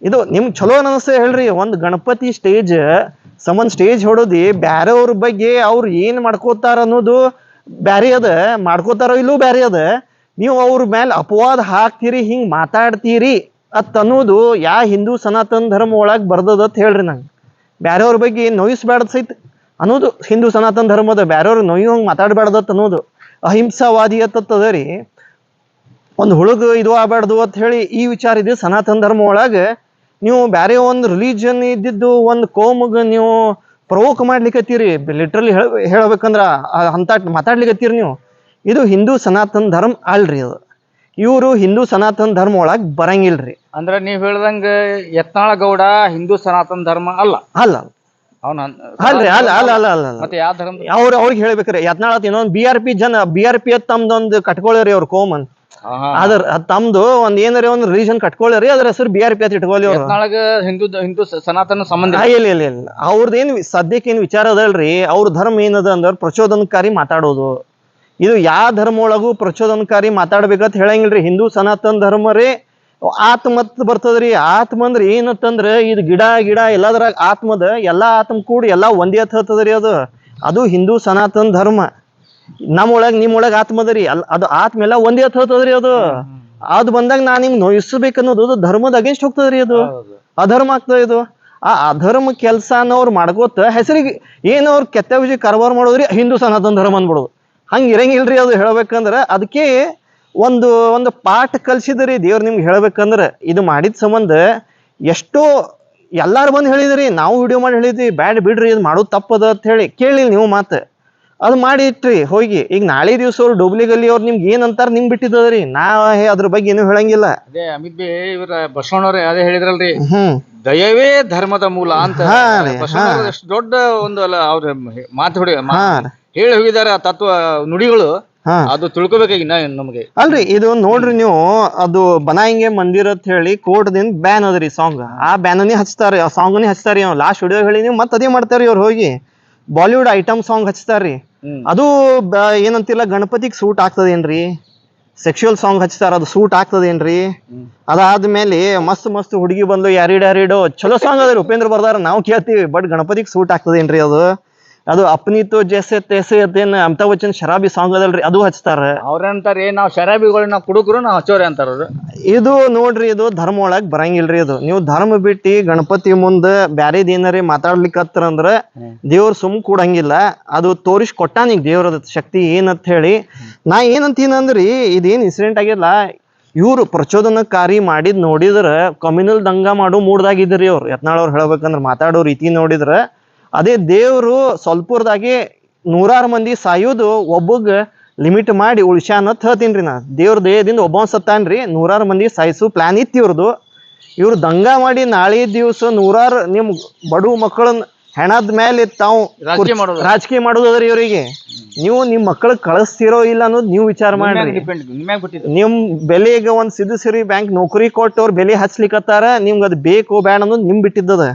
ಇದು ನಿಮ್ಗೆ ಚಲೋ ಅನಿಸ್ತ ಹೇಳ್ರಿ, ಒಂದು ಗಣಪತಿ ಸ್ಟೇಜ್ ಸ್ಟೇಜ್ ಹೊಡೋದಿ ಬ್ಯಾರೆಯವ್ರ ಬಗ್ಗೆ ಅವ್ರು ಏನು ಮಾಡ್ಕೋತಾರ ಅನ್ನೋದು ಬ್ಯಾರೆ ಅದ, ಮಾಡ್ಕೋತಾರೋ ಇಲ್ಲೂ ಬ್ಯಾರೆ ಅದ. ನೀವು ಅವ್ರ ಮೇಲೆ ಅಪವಾದ ಹಾಕ್ತೀರಿ, ಹಿಂಗೆ ಮಾತಾಡ್ತೀರಿ ಅನ್ನೋದು ಹಿಂದೂ ಸನಾತನ ಧರ್ಮ ಒಳಗೆ ಬರ್ದದತ್ ಹೇಳ್ರಿ. ನಂಗೆ ಬ್ಯಾರೆಯವ್ರ ಬಗ್ಗೆ ನೋಯಿಸ್ಬ್ಯಾಡ್ದು ಸಹಿತ ಅನ್ನೋದು ಹಿಂದೂ ಸನಾತನ ಧರ್ಮದ. ಬ್ಯಾರೆಯವ್ರ ನೋಯಿ ಹಂಗೆ ಮಾತಾಡ್ಬ್ಯಾಡ್ದತ್ ಅನ್ನೋದು ಅಹಿಂಸಾವಾದಿ ಅತ್ತದ ರೀ. ಒಂದು ಹುಳುಗ ಇದು ಆಗ್ಬಾರ್ದು ಅಂತ ಹೇಳಿ ಈ ವಿಚಾರ ಇದೆ ಸನಾತನ ಧರ್ಮ ಒಳಗೆ. ನೀವು ಬೇರೆ ಒಂದು ರಿಲಿಜನ್ ಇದ್ದಿದ್ದು ಒಂದು ಕೋಮಗ ನೀವು ಪ್ರವೋಕ್ ಮಾಡ್ಲಿಕ್ಕತ್ತೀರಿ, ಲಿಟ್ರಲಿ ಹೇಳ್ಬೇಕಂದ್ರ ಅಂತ ಮಾತಾಡ್ಲಿಕ್ಕತ್ತೀರಿ ನೀವು. ಇದು ಹಿಂದೂ ಸನಾತನ ಧರ್ಮ ಅಲ್ರಿ. ಅದು ಇವರು ಹಿಂದೂ ಸನಾತನ ಧರ್ಮ ಒಳಗೆ ಬರಂಗಿಲ್ರಿ. ಅಂದ್ರೆ ನೀವ್ ಹೇಳ್ದಂಗ ಯತ್ನಾಳ ಗೌಡ ಹಿಂದೂ ಸನಾತನ ಧರ್ಮ ಅಲ್ಲ. ಅಲ್ಲ ಅಲ್ರಿ, ಅಲ್ಲ ಅಲ್ಲ ಅಲ್ಲ ಅಲ್ಲ ಮತ್ತೆ ಯಾವ ಧರ್ಮ ಅವ್ರಿಗೆ ಹೇಳ್ಬೇಕ್ರಿ. ಯತ್ನಾಳತ್ ಇನ್ನೊಂದು BRP ಅತ್ ತಮ್ದೊಂದು ಕಟ್ಕೊಳ್ಳಿ ಅವ್ರ ಕೋಮನ್. ಅದ್ರ ತಮ್ದು ಒಂದ್ ಏನಾರ ಒಂದು ರಿಲಿಜನ್ ಕಟ್ಕೊಳ್ಳಿ, ಅದ್ರ ಹೆಸರು BRP ಅಂತ ಇಟ್ಕೊಳ್ಳಿ ಅವ್ರು. ಹಿಂದೂ ಸನಾತನ ಸಂಬಂಧ ಇಲ್ಲ ಅವ್ರದ್ದೇನ್ ಸದ್ಯಕ್ಕೆ ಏನ್ ವಿಚಾರ ಅದಲ್ರಿ. ಅವ್ರ ಧರ್ಮ ಏನದ ಅಂದ್ರ ಪ್ರಚೋದನಕಾರಿ ಮಾತಾಡೋದು. ಇದು ಯಾವ ಧರ್ಮ ಒಳಗೂ ಪ್ರಚೋದನಕಾರಿ ಮಾತಾಡ್ಬೇಕಂತ ಹೇಳಂಗಿಲ್ರಿ. ಹಿಂದೂ ಸನಾತನ ಧರ್ಮ ರೀ ಆತ್ಮತ್ ಬರ್ತದ್ರಿ. ಆತ್ಮ ಅಂದ್ರ ಏನತ್ತಂದ್ರ ಇದು ಗಿಡ ಎಲ್ಲದ್ರಾಗ ಆತ್ಮದ ಎಲ್ಲಾ ಆತ್ಮ ಕೂಡಿ ಎಲ್ಲಾ ಒಂದೇ ಹತ್ತದ್ರಿ. ಅದು ಹಿಂದೂ ಸನಾತನ ಧರ್ಮ. ನಮ್ಮೊಳಗ್ ನಿಮ್ಮೊಳಗ್ ಆತ್ಮದರಿ ಅದು ಆತ್ಮ ಎಲ್ಲ ಒಂದೇ ಹತ್ತದ್ರಿ. ಅದು ಬಂದಾಗ ನಾನ್ ನಿಮ್ಗೆ ನೋಯಿಸ್ಬೇಕನ್ನೋದು ಧರ್ಮದ ಅಗೇನ್ಸ್ಟ್ ಹೋಗ್ತದ್ರಿ. ಅದು ಅಧರ್ಮ ಆಗ್ತದೆ. ಇದು ಆ ಅಧರ್ಮ ಕೆಲ್ಸನವ್ರು ಮಾಡ್ಕೋತ ಹೆಸರಿಗೆ ಏನವ್ರ ಕೆತ್ತ ವಿಜಯ ಕಾರವಾರ ಮಾಡೋದ್ರಿ ಹಿಂದೂ ಸನಾತನ ಧರ್ಮ ಅಂದ್ಬಿಡೋದು. ಹಂಗ ಇರಂಗಿಲ್ರಿ. ಅದು ಹೇಳ್ಬೇಕಂದ್ರ ಅದಕ್ಕೆ ಒಂದು ಪಾಠ ಕಲ್ಸಿದ್ರಿ ದೇವ್ರು ನಿಮ್ಗೆ ಹೇಳ್ಬೇಕಂದ್ರ. ಇದು ಮಾಡಿದ ಸಂಬಂಧ ಎಷ್ಟೋ ಎಲ್ಲಾರು ಬಂದು ಹೇಳಿದ್ರಿ, ನಾವು ವಿಡಿಯೋ ಮಾಡಿ ಹೇಳಿದ್ವಿ ಬ್ಯಾಡ್ ಬಿಡ್ರಿ ಇದು ಮಾಡೋದು ತಪ್ಪದ ಅಂತ ಹೇಳಿ. ಕೇಳಿ ನೀವು ಮಾತು ಅದು ಮಾಡಿ ಇಟ್ರಿ ಹೋಗಿ. ಈಗ ನಾಳೆ ದಿವ್ಸ ಅವ್ರು ಡೋಬ್ಲಿಗಲ್ಲಿ ಅವ್ರು ನಿಮ್ಗೆ ಏನಂತಾರ ನಿಮ್ಗೆ ಬಿಟ್ಟಿದ್ದದ್ರಿ. ಅದ್ರ ಬಗ್ಗೆ ಏನು ಹೇಳಂಗಿಲ್ಲ. ಅದೇ ಅಮಿತ್ ಬಿ ಇವ್ರ ಬಸವಣ್ಣವ್ರೆ ಅದೇ ಹೇಳಿದ್ರಲ್ರಿ, ದಯವೇ ಧರ್ಮದ ಮೂಲ ಅಂತ. ಬಸವಣ್ಣವ್ರ ಎಷ್ಟು ದೊಡ್ಡ ಒಂದು ಅವ್ರ ಮಾತು ಹೇಳಿ ಹೋಗಿದಾರೆ ಆ ತತ್ವ ನುಡಿಗಳು. ಅದು ತಿಳ್ಕೊಬೇಕಾಗಿ ನಮಗೆ ಅಲ್ರಿ. ಇದು ನೋಡ್ರಿ ನೀವು, ಅದು ಬನಾಯಿಂಗೆ ಮಂದಿರ ಅಂತ ಹೇಳಿ ಕೋರ್ಟ್ದಿಂದ ಬ್ಯಾನ್ ಅದ್ರಿ ಸಾಂಗ್. ಆ ಬ್ಯಾನನೇ ಹಚ್ತಾರ, ಆ ಸಾಂಗ್ನೇ ಹಚ್ತಾರಿ. ಲಾಸ್ಟ್ ವಿಡಿಯೋ ಹೇಳಿ ನೀವು ಮತ್ತೆ ಅದೇ ಮಾಡ್ತಾರಿ ಅವ್ರು ಹೋಗಿ. ಬಾಲಿವುಡ್ ಐಟಮ್ ಸಾಂಗ್ ಹಚ್ತಾರ್ರಿ. ಅದು ಏನಂತಿಲ್ಲ ಗಣಪತಿಗೆ ಸೂಟ್ ಆಗ್ತದೇನ್ರಿ? ಸೆಕ್ಸುವಲ್ ಸಾಂಗ್ ಹಚ್ತಾರ, ಅದು ಸೂಟ್ ಆಗ್ತದೇನ್ರಿ? ಅದಾದ್ಮೇಲೆ ಮಸ್ತ್ ಹುಡುಗಿ ಬಂದು ಯಾರಿಡೋ ಚಲೋ ಸಾಂಗ್ ಅದ್ರಿ, ಉಪೇಂದ್ರ ಬರ್ದಾರ, ನಾವು ಕೇಳ್ತೀವಿ. ಬಟ್ ಗಣಪತಿಗೆ ಸೂಟ್ ಆಗ್ತದೇನ್ರಿ? ಅದು ಅಪ್ನೀತು ಜೈಸೆ ತೈಸೆ ಅದೇನ್ ಅಮಿತಾಬ್ ಬಚ್ಚನ್ ಶರಾಬಿ ಸಾಂಗ್ ಅದಲ್ರಿ, ಅದು ಹಚ್ತಾರ. ಅವ್ರಂತಾರೆ ನಾವ್ ಶರಾಬಿಗಳು ನಾವ್ ಕುಡುಕರು ನಾವ್ ಹಚ್ಚೋರಿ ಅಂತಾರ. ಇದು ನೋಡ್ರಿ, ಇದು ಧರ್ಮ ಒಳಗ್ ಬರಂಗಿಲ್ರಿ. ಇದು ನೀವು ಧರ್ಮ ಬಿಟ್ಟು ಗಣಪತಿ ಮುಂದೆ ಬ್ಯಾರೇದ್ ಏನಾರ ಮಾತಾಡ್ಲಿಕ್ಕತ್ರ ಅಂದ್ರ ದೇವ್ರ ಸುಮ್ ಕೂಡಂಗಿಲ್ಲ. ಅದು ತೋರಿಸ್ ಕೊಟ್ಟಾನ ಈಗ ದೇವ್ರದ ಶಕ್ತಿ ಏನಂತ ಹೇಳಿ. ನಾ ಏನಂತೀನಂದ್ರಿ, ಇದೇನ್ ಇನ್ಸಿಡೆಂಟ್ ಆಗಿಲ್ಲ. ಇವ್ರು ಪ್ರಚೋದನಕಾರಿ ಮಾಡಿದ್ ನೋಡಿದ್ರ ಕಮ್ಯುನಲ್ ದಂಗ ಮಾಡೋ ಮೂಡ್ದಾಗಿದ್ರಿ ಅವ್ರು. ಯತ್ನಾಳ್ ಅವ್ರು ಹೇಳ್ಬೇಕಂದ್ರ ಮಾತಾಡೋ ರೀತಿ ನೋಡಿದ್ರ ಅದೇ ದೇವ್ರು ಸ್ವಲ್ಪದಾಗೆ 100 ಮಂದಿ ಸಾಯೋದು ಒಬ್ಬಗ್ ಲಿಮಿಟ್ ಮಾಡಿ ಉಳ್ಸ್ಯಾನತ್ ಹೇಳ್ತೀನಿ ನಾ. ದೇವ್ರ ದೇಹದಿಂದ ಒಬ್ಬ ಸತ್ತಾನ್ರಿ, 100 ಮಂದಿ ಸಾಯಿಸು ಪ್ಲಾನ್ ಇತ್ತು ಇವ್ರದು. ಇವ್ರು ದಂಗ ಮಾಡಿ ನಾಳೆ ದಿವ್ಸ 100 ನಿಮ್ ಬಡು ಮಕ್ಕಳನ್ನ ಹೆಣದ ಮೇಲೆ ತಾವು ರಾಜಕೀಯ ಮಾಡೋದ್ರಿ ಇವ್ರಿಗೆ. ನೀವು ನಿಮ್ ಮಕ್ಕಳಿಗೆ ಕಳಿಸ್ತಿರೋ ಇಲ್ಲ ಅನ್ನೋದು ನೀವು ವಿಚಾರ ಮಾಡ್ರಿ. ನಿಮ್ ಬೆಲೆಗೆ ಒಂದ್ ಸಿರಿ ಬ್ಯಾಂಕ್ ನೌಕರಿ ಕೊಟ್ಟು ಅವ್ರ ಬೆಲೆ ಹಚ್ಲಿಕ್ಕತ್ತಾರ. ನಿಮ್ಗೆ ಅದು ಬೇಕು ಬ್ಯಾಡ ಅನ್ನೋದು ನಿಮ್ ಬಿಟ್ಟಿದ್ದದ.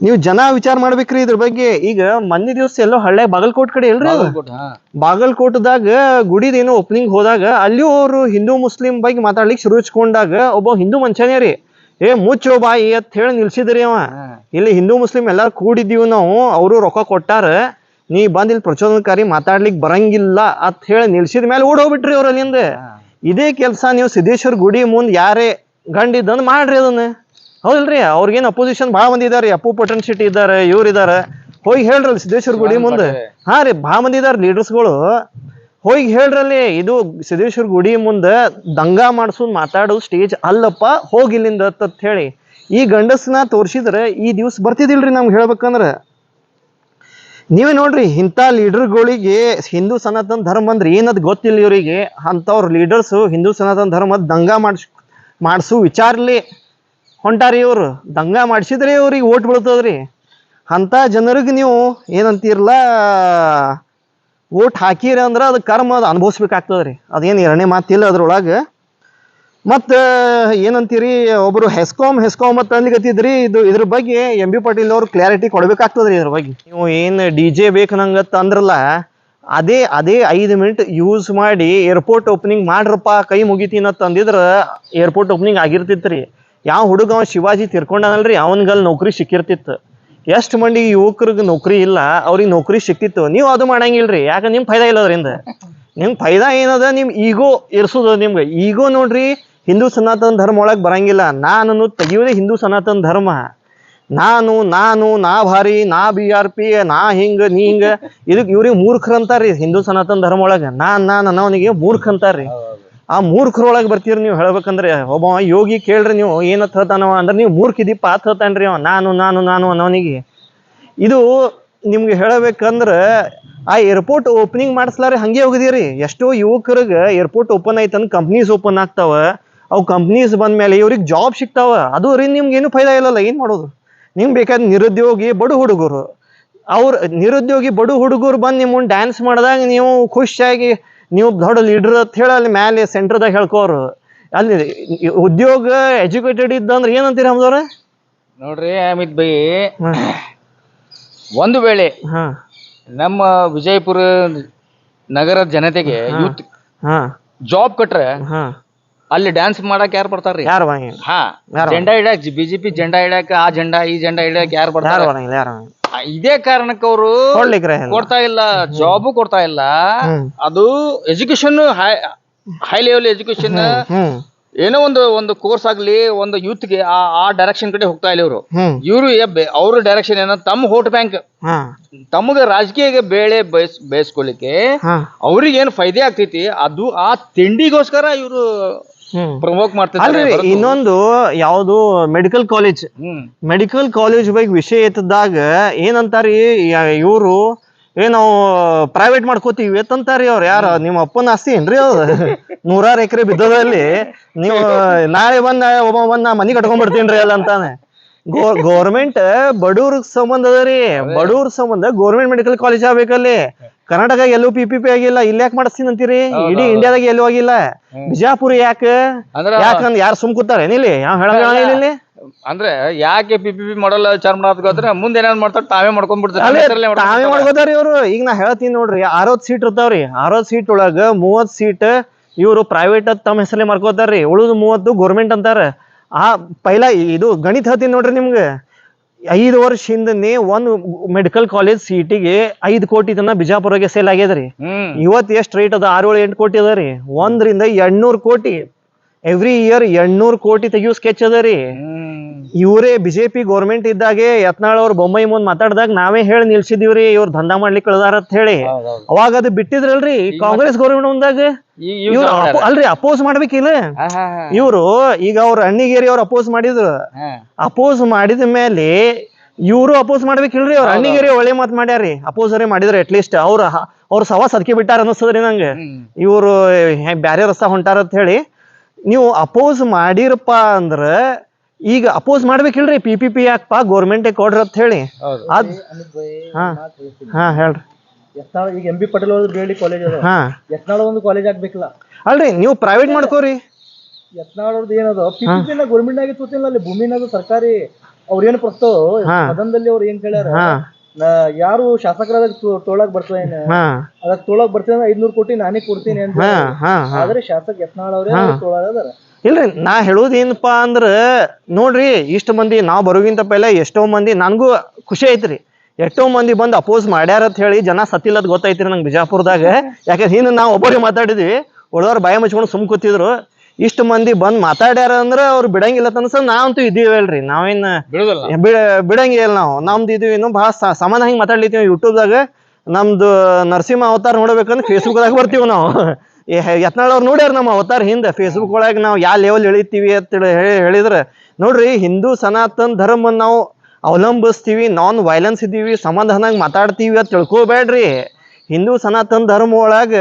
ನೀವು ಜನ ವಿಚಾರ ಮಾಡ್ಬೇಕ್ರಿ ಇದ್ರ ಬಗ್ಗೆ. ಈಗ ಮೊನ್ನೆ ದಿವ್ಸ ಎಲ್ಲೋ ಹಳ್ಳ್ಯಾಗ ಬಾಗಲಕೋಟ್ ಕಡೆ ಇಲ್ರಿ, ಬಾಗಲಕೋಟದಾಗ ಗುಡಿದೇನೋ ಓಪನಿಂಗ್ ಹೋದಾಗ ಅಲ್ಲಿ ಅವರು ಹಿಂದೂ ಮುಸ್ಲಿಂ ಬಗ್ಗೆ ಮಾತಾಡ್ಲಿಕ್ಕೆ ಶುರು ಹಚ್ಕೊಂಡಾಗ ಒಬ್ಬ ಹಿಂದೂ ಮನುಷ್ಯನೇ ರೀ, ಮುಚ್ಚೋ ಬಾಯಿ ಅಂತ ಹೇಳಿ ನಿಲ್ಸಿದ್ರಿ ಅವ. ಇಲ್ಲಿ ಹಿಂದೂ ಮುಸ್ಲಿಂ ಎಲ್ಲಾರು ಕೂಡಿದ್ದೀವಿ ನಾವು, ಅವರು ರೊಕ್ಕ ಕೊಟ್ಟಾರ, ನೀ ಬಂದ್ ಇಲ್ಲಿ ಪ್ರಚೋದನಕಾರಿ ಮಾತಾಡ್ಲಿಕ್ಕೆ ಬರಂಗಿಲ್ಲ ಅಂತ ಹೇಳಿ ನಿಲ್ಸಿದ ಮೇಲೆ ಓಡ್ ಹೋಗ್ಬಿಟ್ರಿ ಅವ್ರ ಅಲ್ಲಿಂದ. ಇದೇ ಕೆಲಸ ನೀವು ಸಿದ್ದೇಶ್ವರ ಗುಡಿ ಮುಂದೆ ಯಾರೇ ಗಂಡಿದ್ದಂದ್ ಮಾಡ್ರಿ ಅದನ್ನ. ಹೌದಲ್ರಿ? ಅವ್ರಿಗೇನು ಅಪೋಸಿಷನ್ ಭಾಳ ಮಂದಿ ಇದಾರೆ, ಅಪ್ಪು ಪಟನ್ ಶೆಟ್ಟಿ ಇದ್ದಾರೆ, ಇವ್ರು ಇದಾರೆ. ಹೋಗಿ ಹೇಳ್ರಲ್ಲ ಸಿದ್ದೇಶ್ವರ ಗುಡಿ ಮುಂದೆ. ರೀ ಭಾಳ ಮಂದಿ ಇದಾರೆ ಲೀಡರ್ಸ್ಗಳು. ಹೋಗಿ ಹೇಳ್ರಲ್ಲಿ, ಇದು ಸಿದ್ದೇಶ್ವರ ಗುಡಿ ಮುಂದೆ ದಂಗ ಮಾಡ್ಸೋದು ಮಾತಾಡೋದು ಸ್ಟೇಜ್ ಅಲ್ಲಪ್ಪ, ಹೋಗಿಲ್ಲಿಂದ ಅಂತ ಹೇಳಿ ಈ ಗಂಡಸ್ನ ತೋರ್ಸಿದ್ರೆ ಈ ದಿವ್ಸ ಬರ್ತಿದಿಲ್ರಿ ನಮ್ಗೆ ಹೇಳ್ಬೇಕಂದ್ರ. ನೀವೇ ನೋಡ್ರಿ ಇಂಥ ಲೀಡರ್ಗಳಿಗೆ ಹಿಂದೂ ಸನಾತನ ಧರ್ಮ ಅಂದ್ರೆ ಏನದ್ ಗೊತ್ತಿಲ್ಲ ಇವರಿಗೆ. ಅಂಥವ್ರ ಲೀಡರ್ಸು ಹಿಂದೂ ಸನಾತನ ಧರ್ಮ ದಂಗ ಮಾಡಿಸು ವಿಚಾರಲಿ ಹೊಂಟಾರಿ. ಇವರು ದಂಗ ಮಾಡಿಸಿದ್ರೆ ಇವ್ರಿಗೆ ಓಟ್ ಬೀಳ್ತದ್ರಿ. ಅಂಥ ಜನರಿಗೆ ನೀವು ಏನಂತೀರಲ್ಲ ಓಟ್ ಹಾಕಿರಿ ಅಂದ್ರೆ ಅದು ಕರ್ಮ ಅದು ಅನುಭವಿಸ್ಬೇಕಾಗ್ತದ್ರಿ. ಅದೇನು ಎರಡನೇ ಮಾತಿಲ್ಲ ಅದ್ರೊಳಗೆ. ಮತ್ತು ಏನಂತೀರಿ, ಒಬ್ಬರು ಹೆಸ್ಕಾಮ್ ಅಂತ ಅನ್ಲಿಕತ್ತಿದ್ರಿ. ಇದ್ರ ಬಗ್ಗೆ ಎಂ.ಬಿ. ಪಾಟೀಲ್ ಅವ್ರು ಕ್ಲಾರಿಟಿ ಕೊಡ್ಬೇಕಾಗ್ತದ್ರಿ ಇದ್ರ ಬಗ್ಗೆ. ನೀವು ಏನು DJ ಬೇಕು ನಂಗತ್ತ ಅಂದ್ರಲ್ಲ, ಅದೇ 5 ಮಿನಿಟ್ ಯೂಸ್ ಮಾಡಿ ಏರ್ಪೋರ್ಟ್ ಓಪನಿಂಗ್ ಮಾಡ್ರಪ್ಪ ಕೈ ಮುಗಿತೀನತ್ತ ಅಂದಿದ್ರೆ ಏರ್ಪೋರ್ಟ್ ಓಪನಿಂಗ್ ಆಗಿರ್ತಿತ್ರಿ. ಯಾವ ಹುಡುಗ ಅವ ಶಿವಾಜಿ ತಿರ್ಕೊಂಡನಲ್ರಿ, ಅವನ್ಗಲ್ಲಿ ನೌಕರಿ ಸಿಕ್ಕಿರ್ತಿತ್ತು. ಎಷ್ಟು ಮಂದಿ ಯುವಕರಿಗೆ ನೌಕರಿ ಇಲ್ಲ, ಅವ್ರಿಗೆ ನೌಕರಿ ಸಿಕ್ತಿತ್ತು. ನೀವು ಅದು ಮಾಡಂಗಿಲ್ರಿ. ಯಾಕೆ ನಿಮ್ಗೆ ಫೈದಾ ಇಲ್ಲ ಅದರಿಂದ. ನಿಮ್ಗೆ ಫೈದಾ ಏನದ, ನಿಮ್ ಈಗೋ ಇರ್ಸೋದು. ನಿಮ್ಗೆ ಈಗೋ ನೋಡ್ರಿ, ಹಿಂದೂ ಸನಾತನ ಧರ್ಮ ಒಳಗೆ ಬರಂಗಿಲ್ಲ. ನಾನು ತೆಗಿಯೋದೇ ಹಿಂದೂ ಸನಾತನ ಧರ್ಮ. ನಾ ಭಾರಿ, ನಾ BRP, ನಾ ಹಿಂಗ ನೀ ಹಿಂಗ. ಇದಕ್ಕೆ ಇವ್ರಿಗೆ ಮೂರ್ಖರು ಅಂತಾರ್ರಿ ಹಿಂದೂ ಸನಾತನ ಧರ್ಮ ಒಳಗೆ. ಅವನಿಗೆ ಮೂರ್ಖ ಅಂತಾರ್ರಿ. ಆ ಮೂರ್ಖರೊಳಗೆ ಬರ್ತೀರಿ ನೀವು ಹೇಳ್ಬೇಕಂದ್ರೆ. ಒಬ್ಬ ಯೋಗಿ ಕೇಳ್ರಿ ನೀವು ಏನತ್ ಹೇಳ್ತಾನವ ಅಂದ್ರೆ, ನೀವು ಮೂರ್ಖಿದೀಪ ಆತ್ ಹೇಳ್ತಾನ್ರಿ ಅವ. ನಾನು ಅನ್ನೋನಿಗೆ. ಇದು ನಿಮ್ಗೆ ಹೇಳಬೇಕಂದ್ರೆ, ಆ ಏರ್ಪೋರ್ಟ್ ಓಪನಿಂಗ್ ಮಾಡಿಸ್ಲಾರೆ ಹಂಗೆ ಹೋಗಿದೀರಿ. ಎಷ್ಟೋ ಯುವಕರಿಗೆ ಏರ್ಪೋರ್ಟ್ ಓಪನ್ ಆಯ್ತಂದ್ ಕಂಪ್ನೀಸ್ ಓಪನ್ ಆಗ್ತಾವ. ಅವು ಕಂಪ್ನೀಸ್ ಬಂದ್ಮೇಲೆ ಇವ್ರಿಗೆ ಜಾಬ್ ಸಿಗ್ತಾವ. ಅದು ರೀ ನಿಮ್ಗೆ ಏನು ಫೈದಾ ಇಲ್ಲಲ್ಲ. ಏನು ಮಾಡೋದು? ನಿಮ್ಗೆ ಬೇಕಾದ ನಿರುದ್ಯೋಗಿ ಬಡು ಹುಡುಗರು, ನಿರುದ್ಯೋಗಿ ಬಡು ಹುಡುಗರು ಬಂದು ನಿಮ್ಮನ್ನು ಡ್ಯಾನ್ಸ್ ಮಾಡಿದಾಗ ನೀವು ಖುಷಿಯಾಗಿ ನೀವು ದೊಡ್ಡ ಲೀಡರ್ ಅಂತ ಹೇಳಿ ಅಲ್ಲಿ ಮೇಲೆ ಸೆಂಟ್ರದಾಗ ಹೇಳ್ಕೋರು. ಅಲ್ಲಿ ಉದ್ಯೋಗ ಎಜುಕೇಟೆಡ್ ಇದ್ದಂದ್ರೆ ಏನಂತೀರಿ ಹಮ್ದವ್ರ? ನೋಡ್ರಿ ಅಮಿತ್ ಬೈ, ಒಂದು ವೇಳೆ ನಮ್ಮ ವಿಜಯಪುರ ನಗರದ ಜನತೆಗೆ ಯೂತ್ ಜಾಬ್ ಕೊಟ್ರೆ ಅಲ್ಲಿ ಡ್ಯಾನ್ಸ್ ಮಾಡಕ್ ಯಾರು ಬರ್ತಾರ್ರಿ? ಯಾರು ಜೆಂಡಾ ಇಡಕ್, BJP ಜೆಂಡಾ ಇಡಕ್, ಆ ಜೆಂಡಾ ಈ ಜೆಂಡಾ ಇಡಕ್ ಯಾರು ಬರ್ತಾರ? ಇದೇ ಕಾರಣಕ್ಕೆ ಅವರು ಕೊಡ್ತಾ ಇಲ್ಲ, ಜಾಬ್ ಕೊಡ್ತಾ ಇಲ್ಲ. ಅದು ಎಜುಕೇಶನ್ ಹೈ ಲೆವೆಲ್ ಎಜುಕೇಶನ್, ಏನೋ ಒಂದು ಕೋರ್ಸ್ ಆಗ್ಲಿ ಒಂದು ಯೂತ್ಗೆ ಆ ಡೈರೆಕ್ಷನ್ ಕಡೆ ಹೋಗ್ತಾ ಇಲ್ಲ ಇವರು. ಅವ್ರ ಡೈರೆಕ್ಷನ್ ಏನೋ ತಮ್ಮ ವೋಟ್ ಬ್ಯಾಂಕ್, ತಮಗೆ ರಾಜಕೀಯ ಬೇಳೆ ಬೇಯಿಸ್ಕೊಳಿಕ್ಕೆ ಅವ್ರಿಗೆ ಏನ್ ಫೈದೆ ಆಗ್ತೈತಿ, ಅದು ಆ ತಿಂಡಿಗೋಸ್ಕರ ಇವರು ಪ್ರಮೋಟ್ ಮಾಡ್ತಾರೆ. ಇನ್ನೊಂದು ಯಾವುದು ಮೆಡಿಕಲ್ ಕಾಲೇಜ್ ಬಗ್ಗೆ ವಿಷಯ ಎತ್ತದಾಗ ಏನಂತಾರಿ ಇವರು, ನಾವು ಪ್ರೈವೇಟ್ ಮಾಡ್ಕೋತೀವಿ ಅಂತಂತಾರಿ. ಅವ್ರು ಯಾರು ನಿಮ್ಮ ಅಪ್ಪನ ಆಸ್ತಿ ಏನ್ರಿ? ಅವ್ರು 100 ಎಕರೆ ಬಿದ್ದದಲ್ಲಿ ನೀವು ನಾಳೆ ಒಬ್ಬ ಮನಿ ಕಟ್ಕೊಂಡ್ಬಿಡ್ತೀನ್ರಿ ಅಲ್ಲ ಅಂತಾನೆ. ಗೌರ್ಮೆಂಟ್ ಬಡವ್ರ ಸಂಬಂಧ ಅದ ರೀ. ಬಡವ್ರ ಸಂಬಂಧ ಗೌರ್ಮೆಂಟ್ ಮೆಡಿಕಲ್ ಕಾಲೇಜ್ ಆಗ್ಬೇಕಲ್ಲಿ. ಕರ್ನಾಟಕ ಎಲ್ಲೂ PPP ಆಗಿಲ್ಲ, ಇಲ್ಲಿ ಯಾಕೆ ಮಾಡಿಸ್ತೀನಿ ಅಂತೀರಿ? ಇಡೀ ಇಂಡಿಯಾದಾಗ ಎಲ್ಲೂ ಆಗಿಲ್ಲ. ಬಿಜಾಪುರ ಯಾಕಂದ್ರೆ ಯಾರು ಸುಮ್ ಕೂತಾರೆ ಇಲ್ಲಿ? ಯಾವ ಹೇಳಿ ಅಂದ್ರೆ ಯಾಕೆ PPP ಮಾಡಲ್ಲ ವಿಚಾರ ಮಾಡಾದ್ರೆ ಮುಂದೆ ಏನಾದ್ರು ಮಾಡ್ತಾರೆ, ತಾವೇ ತಾವೇ ಮಾಡ್ಕೋತಾರಿ ಇವ್ರು. ಈಗ ನಾ ಹೇಳ್ತೀನಿ ನೋಡ್ರಿ, 60 ಸೀಟ್ ಇರ್ತಾವ್ರಿ. 60 ಸೀಟ್ ಒಳಗ 30 ಸೀಟ್ ಇವ್ರು ಪ್ರೈವೇಟ್ ತಮ್ಮ ಹೆಸರಲ್ಲೇ ಮಾಡ್ಕೋತಾರ್ರಿ. ಉಳಿದು 30 ಗೌರ್ಮೆಂಟ್ ಅಂತಾರ. ಪೈಲಾ ಇದು ಗಣಿತ ಹೇಳ್ತೀನಿ ನೋಡ್ರಿ ನಿಮ್ಗೆ. 5 ವರ್ಷ ಹಿಂದನೇ ಒಂದು ಮೆಡಿಕಲ್ ಕಾಲೇಜ್ ಸೀಟಿಗೆ 5 ಕೋಟಿ ತನ ಬಿಜಾಪುರಗೆ ಸೇಲ್ ಆಗ್ಯದ್ರಿ. ಇವತ್ತು ಎಷ್ಟು ರೇಟ್ ಅದ? 6-7 ಕೋಟಿ ಅದ ರೀ. 100ರಿಂದ 800 ಕೋಟಿ ಎವ್ರಿ ಇಯರ್ 800 ಕೋಟಿ ತೆಗಿಯೋ ಸ್ಕೆಚ್ ಅದ ರೀ. ಇವರೇ BJP ಗೌರ್ಮೆಂಟ್ ಇದ್ದಾಗೆ ಯತ್ನಾಳ್ ಅವ್ರ ಬೊಮ್ಮಾಯಿ ಮುಂದ್ ಮಾತಾಡ್ದಾಗ ನಾವೇ ಹೇಳಿ ನಿಲ್ಸಿದೀವ್ರಿ ಇವ್ರು ದಂಧಾ ಮಾಡ್ಲಿಕ್ಕೆ ಇಳ್ದಾರ ಅಂತ ಹೇಳಿ. ಅವಾಗ ಅದು ಬಿಟ್ಟಿದ್ರಲ್ರಿ ಕಾಂಗ್ರೆಸ್ ಗೌರ್ಮೆಂಟ್ ಮುಂದಾಗ. ಇವ್ರು ಅಲ್ರಿ ಅಪೋಸ್ ಮಾಡ್ಬೇಕಿಲ್ಲ ಇವ್ರು. ಈಗ ಅವ್ರ ಅಣ್ಣಿಗೇರಿ ಅವ್ರು ಅಪೋಸ್ ಮಾಡಿದ್ರು. ಅಪೋಸ್ ಮಾಡಿದ ಮೇಲೆ ಇವ್ರು ಅಪೋಸ್ ಮಾಡ್ಬೇಕಿಲ್ರಿ? ಅವ್ರ ಅಣ್ಣಿಗೇರಿ ಒಳ್ಳೆ ಮಾತು ಮಾಡ್ಯಾರಿ. ಅಪೋಸರೇ ಮಾಡಿದ್ರು ಅಟ್ಲೀಸ್ಟ್. ಅವ್ರ ಸವಾ ಸದಕಿ ಬಿಟ್ಟಾರ ಅನ್ನಿಸ್ತದ್ರಿ ನಂಗೆ. ಇವ್ರು ಬ್ಯಾರೆ ರಸ್ತಾ ಹೊಂಟಾರ ಅಂತ ಹೇಳಿ. ನೀವು ಅಪೋಸ್ ಮಾಡಿರಪ್ಪ ಅಂದ್ರ ಈಗ ಅಪೋಸ್ ಮಾಡ್ಬೇಕಿಲ್ರಿ? PPP ಯಾಕಪ್ಪ ಗೌರ್ಮೆಂಟ್ ಕೊಡ್ರಿ ಅಂತ ಹೇಳಿ. ಹೇಳ್ರಿ. ಈಗ ಎಂ ಬಿ ಪಾಟೀಲ್ ಅವ್ರದ್ದು ಬೇಡಿ ಕಾಲೇಜ್ ಅದ, ಯತ್ನಾಳ್ ಒಂದು ಕಾಲೇಜ್ ಆಗ್ಬೇಕಲ್ಲ ಅಲ್ರಿ? ನೀವು ಪ್ರೈವೇಟ್ ಮಾಡ್ಕೋರಿ. ಯತ್ನಾಳ್ ಅವ್ರದ್ದು ಏನದ PPP ಗೌರ್ಮೆಂಟ್ ನಾಗ ತೋತಿಲ್ಲ, ಅಲ್ಲಿ ಭೂಮಿನಾಗ ಸರ್ಕಾರಿ. ಅವ್ರ ಏನ್ ಪ್ರಸ್ತಾವ ಸದನದಲ್ಲಿ ಅವ್ರು ಏನ್ ಕೇಳ್ಯಾರ, ಯಾರು ಶಾಸಕರಾದ ತೊಳಕ್ ಬರ್ತೇನೆ ಅದಕ್ಕೆ ತೊಳಕ್ ಬರ್ತೇನೆ 500 ಕೋಟಿ ನಾನೇ ಕೊಡ್ತೀನಿ ಅಂತ. ಆದ್ರೆ ಶಾಸಕ ಯತ್ನಾಳ್ ಅವ್ರೇ ತೊಳಗದಾರ. ಇಲ್ರಿ, ನಾ ಹೇಳೋದೇನಪ್ಪಾ ಅಂದ್ರ ನೋಡ್ರಿ, ಇಷ್ಟ ಮಂದಿ ನಾವ್ ಬರೋಗಿಂತ ಪೈಲ ಎಷ್ಟೋ ಮಂದಿ, ನನ್ಗೂ ಖುಷಿ ಐತ್ರಿ, ಎಷ್ಟೋ ಮಂದಿ ಬಂದು ಅಪೋಸ್ ಮಾಡ್ಯಾರ ಅಂತ ಹೇಳಿ. ಜನ ಸತ್ತಿಲ್ಲದ್ ಗೊತ್ತೈತ್ರಿ ನಂಗೆ ಬಿಜಾಪುರದಾಗ. ಯಾಕಂದ್ರೆ ಹಿಂದೆ ನಾವು ಒಬ್ಬರಿಗೆ ಮಾತಾಡಿದ್ವಿ, ಉಳ್ದವ್ರು ಬಾಯ ಮುಚ್ಕೊಂಡು ಸುಮ್ ಕೂತಿದ್ರು. ಇಷ್ಟ ಮಂದಿ ಬಂದ್ ಮಾತಾಡ್ಯಾರ ಅಂದ್ರ ಅವ್ರು ಬಿಡಂಗಿಲ್ಲ ಅನ್ಸ. ನಾವಂತೂ ಇದೀವಲ್ರಿ, ನಾವೇನ್ ಬಿಡಂಗಿಲ್ಲ. ನಮ್ದು ಇದು ಏನು ಬಹಳ ಸಮಾನ ಹಿಂಗ್ ಮಾತಾಡ್ಲಿತ್ತೀವಿ. ಯೂಟ್ಯೂಬ್ದಾಗ ನಮ್ದು ನರಸಿಂಹ ಅವತಾರ ನೋಡ್ಬೇಕಂದ್ರೆ ಫೇಸ್ಬುಕ್ದಾಗ ಬರ್ತೀವಿ ನಾವು. ಯತ್ನಾಳ್ ಅವ್ರು ನೋಡ್ಯಾರ ನಮ್ಮ ಅವತಾರ ಹಿಂದೆ ಫೇಸ್ಬುಕ್ ಒಳಗೆ ನಾವು ಯಾವ ಲೆವೆಲ್ ಎಳಿತೀವಿ ಅಂತ ಹೇಳಿದ್ರೆ. ನೋಡ್ರಿ, ಹಿಂದೂ ಸನಾತನ ಧರ್ಮ ನಾವು ಅವಲಂಬಿಸ್ತೀವಿ, ನಾನ್ ವೈಲೆನ್ಸ್ ಇದ್ದೀವಿ, ಸಮಾಧಾನಾಗ ಮಾತಾಡ್ತೀವಿ ಅಂತ ತಿಳ್ಕೊಬೇಡ್ರಿ. ಹಿಂದೂ ಸನಾತನ ಧರ್ಮ ಒಳಗ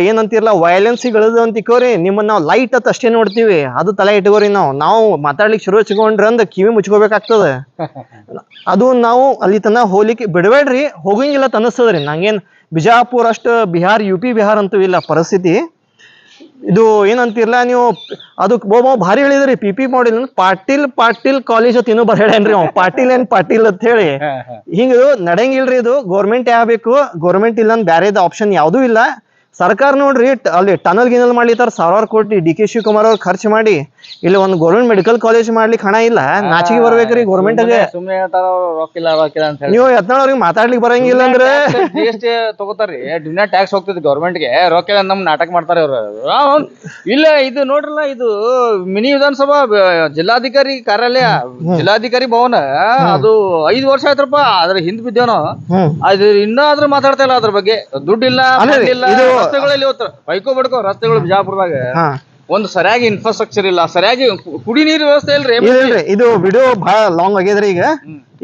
ಏನಂತಿರಲ್ಲ ವೈಲೆನ್ಸಿಗೆ ಇಳಿದು ಅಂತ ತಿಕ್ಕೋರಿ, ನಿಮ್ಮನ್ನ ನಾವು ಲೈಟ್ ಅಂತ ಅಷ್ಟೇ ನೋಡ್ತೀವಿ, ಅದು ತಲೆ ಇಟ್ಕೋರಿ. ನಾವು ಮಾತಾಡ್ಲಿಕ್ಕೆ ಶುರು ಹಚ್ಕೊಂಡ್ರಿ ಅಂದ್ ಕಿವಿ ಮುಚ್ಕೋಬೇಕಾಗ್ತದ. ಅದು ನಾವು ಅಲ್ಲಿ ತನ ಹೋಗ್ಲಿಕ್ಕೆ ಬಿಡಬೇಡ್ರಿ, ಹೋಗಂಗಿಲ್ಲ ಅನಿಸ್ತದ್ರಿ. ನಂಗೇನ್ ಬಿಜಾಪುರ ಅಷ್ಟು ಬಿಹಾರ್ UP ಬಿಹಾರ್ ಅಂತೂ ಇಲ್ಲ ಪರಿಸ್ಥಿತಿ. ಇದು ಏನಂತಿರ್ಲ ನೀವು ಅದು ಭಾರಿ ಹೇಳಿದ್ರಿ PP ಮಾಡಿಲ್ ಪಾಟೀಲ್ ಕಾಲೇಜ್ ಅಂತ ಇನ್ನೂ ಬರ್ಹೇಳೇನ್ರಿ ಅವ್ ಪಾಟೀಲ್ ಅಂತ ಹೇಳಿ. ಹಿಂಗ ನಡೆಯಂಗಿಲ್ರಿ. ಇದು ಗೌರ್ಮೆಂಟ್ ಆಗ್ಬೇಕು, ಗೌರ್ಮೆಂಟ್ ಇಲ್ಲ ಬ್ಯಾರೇದ ಆಪ್ಷನ್ ಯಾವ್ದೂ ಇಲ್ಲ. ಸರ್ಕಾರ ನೋಡ್ರಿ ಅಲ್ಲಿ ಟನಲ್ ಗಿನಲ್ ಮಾಡ್ಲಿತ್ತಾರ, ಸಾವಿರಾರು ಕೋಟಿ DK ಶಿವಕುಮಾರ್ ಅವ್ರು ಖರ್ಚು ಮಾಡಿ. ಇಲ್ಲಿ ಒಂದು ಗೌರ್ಮೆಂಟ್ ಮೆಡಿಕಲ್ ಕಾಲೇಜ್ ಮಾಡ್ಲಿಕ್ಕೆ ಹಣ ಇಲ್ಲ, ನಾಚಿಗೆ ಬರ್ಬೇಕ್ರಿ ಗೌರ್ಮೆಂಟ್. ಸುಮ್ಮನೆ ಹೇಳ್ತಾರ ರೊಕ್ಕಿಲ್ಲ ಅಂತ ಹೇಳಿ. ನೀವು ಯತ್ನಾಳ್ ಅವ್ರಿಗೆ ಮಾತಾಡ್ಲಿಕ್ಕೆ ಬರಂಗಿಲ್ಲ ಅಂದ್ರೆ GST ತಗೋತಾರ್ರಿ, ಡಿನ್ನ ಟ್ಯಾಕ್ಸ್ ಹೋಗ್ತದೆ ಗೌರ್ಮೆಂಟ್ಗೆ, ರೊಕ್ಕಿಲ್ಲ ನಮ್ ನಾಟಕ ಮಾಡ್ತಾರೆ ಅವ್ರು. ಇಲ್ಲ ಇದು ನೋಡ್ರಲ್ಲ, ಇದು ಮಿನಿ ವಿಧಾನಸಭಾ ಜಿಲ್ಲಾಧಿಕಾರಿ ಕಾರ್ಯಾಲಯ, ಜಿಲ್ಲಾಧಿಕಾರಿ ಭವನ, ಅದು 5 ವರ್ಷ ಆಯ್ತಪ್ಪ. ಅದ್ರ ಹಿಂದ್ ಬಿದ್ದೇವನು, ಅದು ಇನ್ನೂ ಅದ್ರ ಮಾತಾಡ್ತಾ ಇಲ್ಲ ಅದ್ರ ಬಗ್ಗೆ. ದುಡ್ಡಿಲ್ಲ, ರಸ್ತೆಗಳಲ್ಲಿ ಬೈಕೋ ಬಡ್ಕೋ ರಸ್ತೆಗಳು ಬಿಜಾಪುರದಾಗ ಒಂದು ಸರಿಯಾಗಿ ಇನ್ಫ್ರಾಸ್ಟ್ರಕ್ಚರ್ ಇಲ್ಲ, ಸರಿಯಾಗಿ ಕುಡಿ ನೀರು ವ್ಯವಸ್ಥೆ ಇಲ್ರಿ. ಇದು ವಿಡಿಯೋ ಬಹಳ ಲಾಂಗ್ ಆಗ್ಯದ್ರಿ.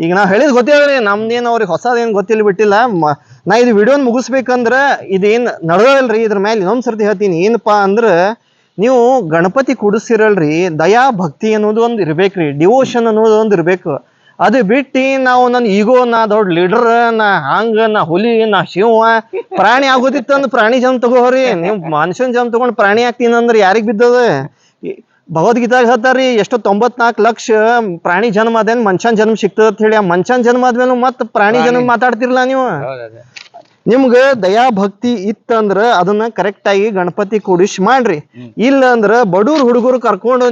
ಈಗ ನಾವ್ ಹೇಳಿದ್ ಗೊತ್ತಿಲ್ರಿ, ನಮ್ದೇನ್ ಅವ್ರಿಗೆ ಹೊಸದೇನ್ ಗೊತ್ತಿಲ್ಲ ಬಿಟ್ಟಿಲ್ಲ. ನಾ ಇದು ವಿಡಿಯೋನ್ ಮುಗಿಸ್ಬೇಕಂದ್ರ ಇದೇನ್ ನಡೆದಲ್ರಿ, ಇದ್ರ ಮೇಲೆ ಇನ್ನೊಂದ್ ಸರ್ತಿ ಹೇಳ್ತೀನಿ. ಏನಪ್ಪಾ ಅಂದ್ರ ನೀವು ಗಣಪತಿ ಕೂಡಿಸ್ತಿರಲ್ರಿ, ದಯಾ ಭಕ್ತಿ ಅನ್ನೋದು ಒಂದ್ ಇರ್ಬೇಕ್ರಿ, ಡಿವೋಷನ್ ಅನ್ನೋದು ಒಂದ್ ಇರ್ಬೇಕು. ಅದು ಬಿಟ್ಟು ನಾವು ನನ್ನ ಈಗೋ, ನಾ ದೊಡ್ಡ ಲೀಡರ್, ನಾ ಹಂಗ, ನಾ ಹುಲಿ, ನಾ ಶಿವ, ಪ್ರಾಣಿ ಆಗೋದಿತ್ತಂದ್ರ ಪ್ರಾಣಿ ಜನ್ಮ ತಗೋರಿ. ನೀವು ಮನುಷ್ಯನ್ ಜನ್ಮ ತಗೊಂಡ್ ಪ್ರಾಣಿ ಆಗ್ತೀನಿ ಅಂದ್ರೆ ಯಾರಿಗ್ ಬಿದ್ದದ? ಭಗವದ್ಗೀತಾಗ ಹೇಳ್ತಾರ್ರಿ, ಎಷ್ಟೋ 94 ಲಕ್ಷ ಪ್ರಾಣಿ ಜನ್ಮ ಅದೇನ್ ಮನುಷ್ಯನ್ ಜನ್ಮ ಸಿಗ್ತದ ಅಂತ ಹೇಳಿ. ಆ ಮನುಷ್ಯನ್ ಜನ್ಮ ಆದ್ಮೇಲೆ ಮತ್ ಪ್ರಾಣಿ ಜನ್ಮ ಮಾತಾಡ್ತಿರ್ಲಾ ನೀವು. ನಿಮ್ಗ ದಯಾ ಭಕ್ತಿ ಇತ್ತಂದ್ರ ಅದನ್ನ ಕರೆಕ್ಟ್ ಆಗಿ ಗಣಪತಿ ಕೂಡಿಸಿ ಮಾಡ್ರಿ. ಇಲ್ಲ ಅಂದ್ರ ಬಡೂರ್ ಹುಡುಗರು ಕರ್ಕೊಂಡು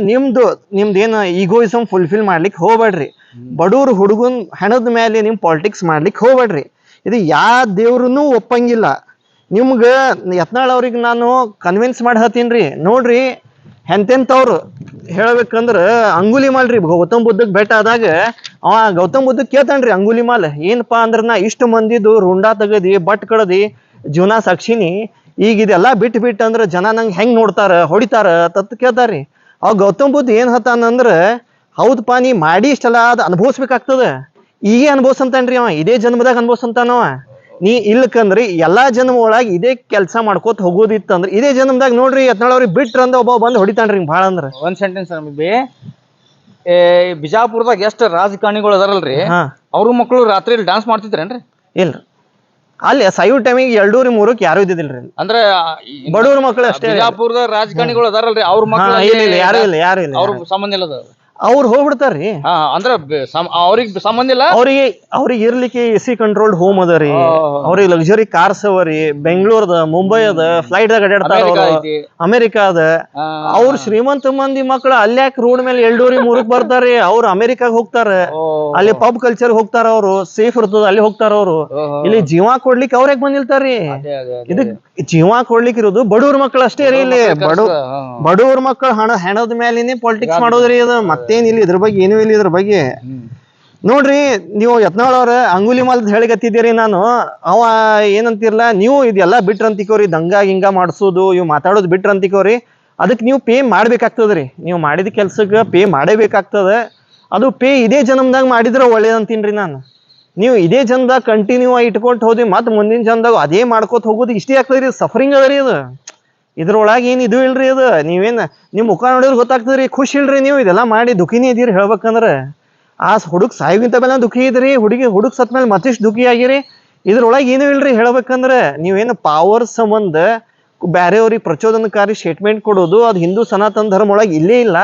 ನಿಮ್ದೇನ್ ಈಗೋಯಿಸಮ್ ಫುಲ್ಫಿಲ್ ಮಾಡ್ಲಿಕ್ಕೆ ಹೋಗ್ಬೇಡ್ರಿ. ಬಡೂರ್ ಹುಡುಗನ್ ಹೆಣದ ಮೇಲೆ ನಿಮ್ ಪಾಲಿಟಿಕ್ಸ್ ಮಾಡ್ಲಿಕ್ಕೆ ಹೋಗ್ಬೇಡ್ರಿ. ಇದು ಯಾವ ದೇವ್ರನ್ನೂ ಒಪ್ಪಂಗಿಲ್ಲ. ನಿಮ್ಗ ಯತ್ನಾಳ್ ಅವ್ರಿಗೆ ನಾನು ಕನ್ವಿನ್ಸ್ ಮಾಡಿ ಹೇಳ್ತೀನ್ರಿ. ನೋಡ್ರಿ, ಎಂತೆಂತವ್ರು ಹೇಳ್ಬೇಕಂದ್ರ ಅಂಗುಲಿಮಾಲ್ ರೀ, ಗೌತಮ್ ಬುದ್ಧಗ್ ಭೇಟ ಆದಾಗ ಅವ ಗೌತಮ್ ಬುದ್ಧಗ್ ಕೇಳ್ತಾನ್ರಿ ಅಂಗುಲಿಮಾಲ್, ಏನಪ್ಪಾ ಅಂದ್ರ ನಾ ಇಷ್ಟು ಮಂದಿದು ರುಂಡಾ ತಗದಿ, ಬಟ್ ಕಡದಿ, ಜೀವನ ಸಾಕ್ಷಿನಿ, ಈಗ ಇದೆಲ್ಲಾ ಬಿಟ್ಟು ಅಂದ್ರ ಜನ ನಂಗೆ ಹೆಂಗ್ ನೋಡ್ತಾರ, ಹೊಡಿತಾರ ತತ್ ಕೇಳ್ತಾರ್ರಿ. ಅವ ಗೌತಮ್ ಬುದ್ಧ ಏನ್ ಹೇಳ್ತಾನಂದ್ರ, ಹೌದಪ್ಪ ನೀ ಮಾಡಿ ಇಷ್ಟೆಲ್ಲ ಅದ್ ಅನುಭವಿಸ್ಬೇಕಾಗ್ತದ, ಈಗೇ ಅನುಭವಿಸಂತಾನ್ರಿ ಅವ, ಇದೇ ಜನ್ಮದಾಗ ಅನುಭವಿಸಂತಾನವ. ನೀ ಇಲ್ಕಂದ್ರಿ ಎಲ್ಲಾ ಜನ್ಮ ಒಳಗ ಇದೇ ಕೆಲ್ಸ ಮಾಡ್ಕೋತ ಹೋಗೋದಿತ್ತಂದ್ರ ಇದೇ ಜನ್ಮದಾಗ ನೋಡ್ರಿ ಯತ್ನಾಳ್ ಅವ್ರಿಗೆ ಬಿಟ್ರಂದ ಒಬ್ಬ ಬಂದ್ ಹೊಡಿತಾನ್ರಿ ಭಾಳ ಅಂದ್ರ. ಒಂದ್ ಸೆಂಟೆನ್ಸ್ ಬಿಜಾಪುರದಾಗ ಎಷ್ಟು ರಾಜಕಾರಣಿಗಳು ಅದಾರಲ್ರಿ, ಅವ್ರ ಮಕ್ಕಳು ರಾತ್ರಿ ಡ್ಯಾನ್ಸ್ ಮಾಡ್ತಿದ್ರೇನ್ರಿ? ಇಲ್ರಿ, ಅಲ್ಲಿ ಸಾಯೋ ಟೈಮಿಗೆ 2-3 ಯಾರು ಇದ್ದಿದ್ದಿಲ್ರಿ. ಅಂದ್ರೆ ಬಡವ್ರ ಮಕ್ಕಳು ಅಷ್ಟೇ. ಬಿಜಾಪುರದ ರಾಜಕಾರಣಿಗಳು ಅದಾರಲ್ರಿ, ಅವ್ರ ಮಕ್ಕಳು ಯಾರು ಇಲ್ಲ, ಅವ್ರ ಸಂಬಂಧ ಇಲ್ಲ. ಅವ್ರು ಹೋಗ್ಬಿಡ್ತಾರ್ರಿ. ಅಂದ್ರ ಅವ್ರಿಗೆ ಸಂಬಂಧ ಇಲ್ಲ. ಅವ್ರಿಗೆ ಇರ್ಲಿಕ್ಕೆ AC ಕಂಟ್ರೋಲ್ಡ್ ಹೋಮ್ ಅದ ರೀ, ಅವ್ರಿಗೆ ಲಕ್ಸುರಿ ಕಾರ್ಸ್ ಅವರಿ, ಬೆಂಗಳೂರದ, ಮುಂಬೈ ಅದ, ಫ್ಲೈಟ್ ದಾಗ ಅಡ್ಯಾಡ್ತಾರ, ಅಮೆರಿಕಾ ಅದ. ಅವ್ರ ಶ್ರೀಮಂತ ಮಂದಿ ಮಕ್ಕಳು ಅಲ್ಯಾಕ್ ರೋಡ್ ಮೇಲೆ 2-3 ಬರ್ತಾರ್ರಿ. ಅವ್ರು ಅಮೆರಿಕಾಗ ಹೋಗ್ತಾರ, ಅಲ್ಲಿ ಪಬ್ ಕಲ್ಚರ್ ಹೋಗ್ತಾರ, ಅವ್ರು ಸೇಫ್ ಇರ್ತದ ಅಲ್ಲಿ ಹೋಗ್ತಾರ. ಅವ್ರು ಇಲ್ಲಿ ಜೀವ ಕೊಡ್ಲಿಕ್ಕೆ ಅವ್ರ್ಯಾಕ್ ಬಂದಿರ್ತಾರ್ರಿ. ಇದಕ್ ಜೀವ ಕೊಡ್ಲಿಕ್ಕೆ ಇರೋದು ಬಡವ್ರ ಮಕ್ಕಳು ಅಷ್ಟೇ ರೀ. ಇಲ್ಲಿ ಬಡವ್ರ ಮಕ್ಕಳು ಹೆಣದ ಮೇಲಿನೇ ಪಾಲಿಟಿಕ್ಸ್ ಮಾಡೋದ್ರಿ. ಅದು ಮತ್ತೇನಿಲ್ಲ, ಇದ್ರ ಬಗ್ಗೆ ಏನೂ ಇಲ್ಲ. ಇದ್ರ ಬಗ್ಗೆ ನೋಡ್ರಿ, ನೀವು ಯತ್ನಾಳ್ ಅವ್ರ ಅಂಗುಲಿಮಾಲ್ ಹೇಳಿಗತ್ತಿದ್ದೀರಿ. ನಾನು ಅವ ಏನಂತಿರ್ಲ, ನೀವು ಇದೆಲ್ಲಾ ಬಿಟ್ರಂತಿಕೋರಿ, ದಂಗ ಗಿಂಗ ಮಾಡ್ಸೋದು, ಇವ್ ಮಾತಾಡೋದು ಬಿಟ್ರಂತಿಕೋರಿ. ಅದಕ್ಕೆ ನೀವು ಪೇ ಮಾಡ್ಬೇಕಾಗ್ತದ್ರಿ. ನೀವು ಮಾಡಿದ ಕೆಲ್ಸಕ್ಕೆ ಪೇ ಮಾಡೇಬೇಕಾಗ್ತದ. ಅದು ಪೇ ಇದೇ ಜನ್ಮದಾಗ ಮಾಡಿದ್ರೆ ಒಳ್ಳೇದಂತೀನ್ರಿ ನಾನು. ನೀವು ಇದೇ ಜನ್ಮದಾಗ ಕಂಟಿನ್ಯೂ ಆಗಿ ಇಟ್ಕೊಟ್ಟು ಹೋದ್ರಿ, ಮತ್ತೆ ಮುಂದಿನ ಜನ್ಮದಾಗ ಅದೇ ಮಾಡ್ಕೋತ ಹೋಗೋದು ಇಷ್ಟೇ ಆಗ್ತದ್ರಿ. ಸಫರಿಂಗ್ ಅದರಿ ಇದು. ಇದ್ರೊಳಗೆ ಏನು ಇದು ಇಲ್ರಿ. ಅದು ನೀವೇನ್ ನಿಮ್ ಮುಖ ನೋಡಿದ್ರೆ ಗೊತ್ತಾಗ್ತದ್ರಿ, ಖುಷಿ ಇಲ್ರಿ. ನೀವು ಇದೆಲ್ಲ ಮಾಡಿ ದುಃಖಿನೇ ಇದೀರಿ ಹೇಳ್ಬೇಕಂದ್ರ. ಆ ಹುಡುಗ್ ಸಾಯೋಗಿಂತ ಮೇಲೆ ದುಃಖಿ ಇದ್ರಿ, ಹುಡುಗ್ ಸತ್ ಮೇಲೆ ಮತ್ತಿಷ್ಟು ದುಃಖಿ ಆಗಿರಿ. ಇದ್ರೊಳಗೆ ಏನೂ ಇಲ್ರಿ ಹೇಳ್ಬೇಕಂದ್ರ. ನೀವೇನು ಪಾವರ್ ಸಂಬಂಧ ಬ್ಯಾರೆಯವ್ರಿಗೆ ಪ್ರಚೋದನಕಾರಿ ಸ್ಟೇಟ್ಮೆಂಟ್ ಕೊಡೋದು, ಅದು ಹಿಂದೂ ಸನಾತನ ಧರ್ಮ ಒಳಗೆ ಇಲ್ಲೇ ಇಲ್ಲ.